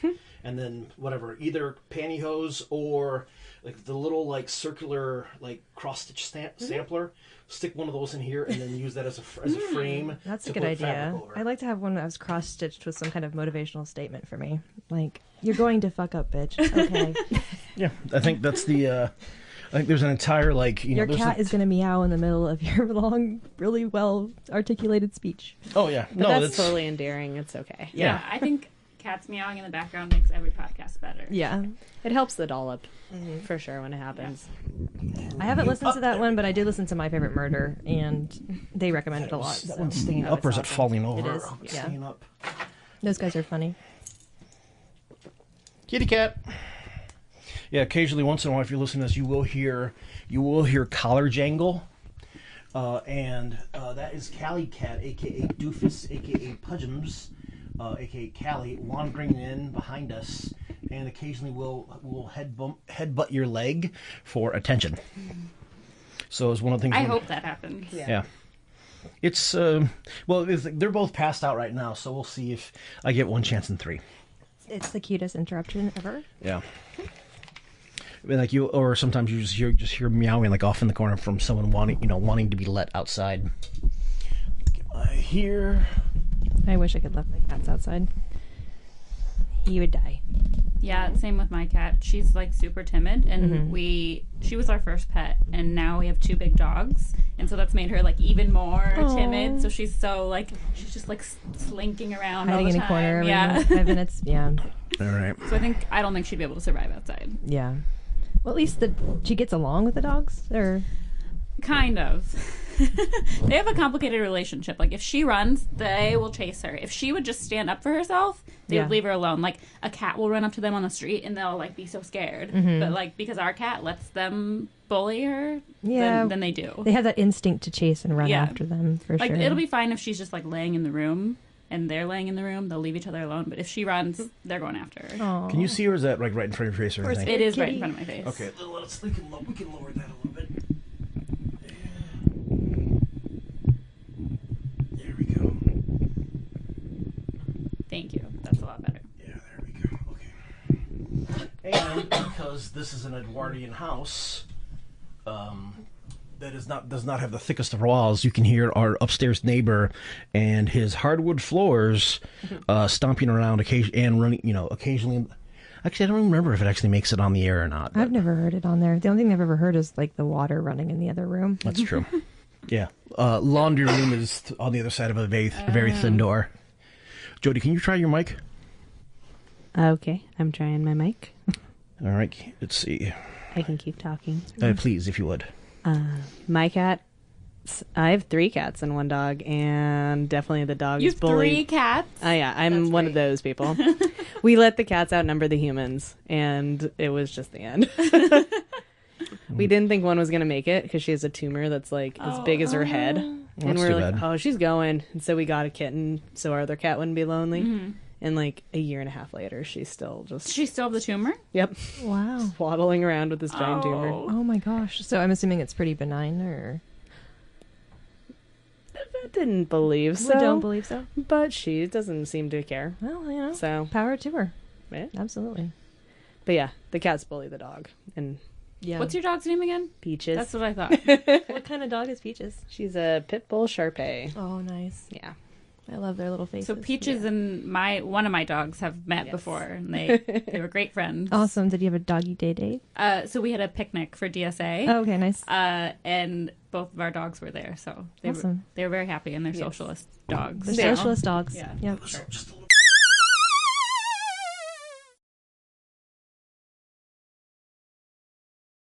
and then whatever, either pantyhose or like the little like circular like cross stitch sampler. Stick one of those in here and then use that as a frame. That's a good idea. I'd like to have one that was cross stitched with some kind of motivational statement for me, like "You're going to fuck up, bitch." Okay. Yeah, I think that's the. I think there's an entire your cat is going to meow in the middle of your long, really well articulated speech. Oh yeah, but that's totally endearing. It's okay. Yeah, I think cats meowing in the background makes every podcast better. Yeah, it helps the dollop for sure when it happens. Yeah. I haven't listened to that one, but I did listen to My Favorite Murder, and they recommend it a lot. That one's staying up, or is it falling over? It is. Yeah. Staying up. Those guys are funny. Kitty cat. Yeah, occasionally, once in a while, if you're listening to this, you will hear collar jangle, and that is Callie Cat, aka Doofus, aka Pudgems, aka Callie, wandering in behind us, and occasionally will headbutt your leg for attention. So it's one of the things. I hope that happens. Yeah. It's they're both passed out right now, so we'll see if I get one chance in 3. It's the cutest interruption ever. Yeah. I mean, like or sometimes you just hear meowing like off in the corner from someone wanting to be let outside. Here. I wish I could let my cats outside. He would die. Yeah, same with my cat. She's like super timid, and she was our first pet, and now we have 2 big dogs, and so that's made her like even more timid. So she's just like slinking around, hiding all the in time. a corner every yeah. 5 minutes. Yeah. All right. So I don't think she'd be able to survive outside. Yeah. Well, at least she gets along with the dogs, or kind of. They have a complicated relationship. Like if she runs, they will chase her. If she would just stand up for herself, they would leave her alone. Like a cat will run up to them on the street and they'll like be so scared. But like because our cat lets them bully her, then they do. They have that instinct to chase and run after them for like, sure. It'll be fine if she's just like laying in the room and they're laying in the room. They'll leave each other alone. But if she runs, they're going after her. Aww. Can you see, or is that like right in front of your face or anything? It is right in front of my face. Okay, we can lower that a little bit. There we go. Thank you. That's a lot better. Yeah, there we go. Okay. And because this is an Edwardian house, that does not have the thickest of walls. You can hear our upstairs neighbor and his hardwood floors stomping around and running. Occasionally. Actually, I don't even remember if it actually makes it on the air or not. I've never heard it on there. The only thing I've ever heard is like the water running in the other room. That's true. Yeah. Laundry room is on the other side of a very thin door. Jody, can you try your mic? Okay, I'm trying my mic. All right, let's see. I can keep talking. Please, if you would. My cat. I have 3 cats and 1 dog, and definitely the dog is bullied. 3 cats? Yeah, I'm one of those people. We let the cats outnumber the humans, and it was just the end. We didn't think one was going to make it because she has a tumor that's like as big as her head. And we're like, oh, she's going. And so we got a kitten so our other cat wouldn't be lonely. Mm-hmm. And like a year and a half later, she's still just... She still have the tumor? Yep. Wow. Waddling around with this giant tumor. Oh my gosh. So I'm assuming it's pretty benign, or... I didn't believe so. We don't believe so. But she doesn't seem to care. Well, so power to her. Yeah. Absolutely. But yeah, the cats bully the dog. And yeah. What's your dog's name again? Peaches. That's what I thought. What kind of dog is Peaches? She's a pit bull Shar-Pei. Oh, nice. Yeah. I love their little faces. So Peaches and one of my dogs have met before, and they were great friends. Awesome. Did you have a doggy date? So we had a picnic for DSA. Oh, okay, nice. And both of our dogs were there, so they were very happy, and they're socialist dogs. They're socialist dogs. Yeah. Yep. Just a little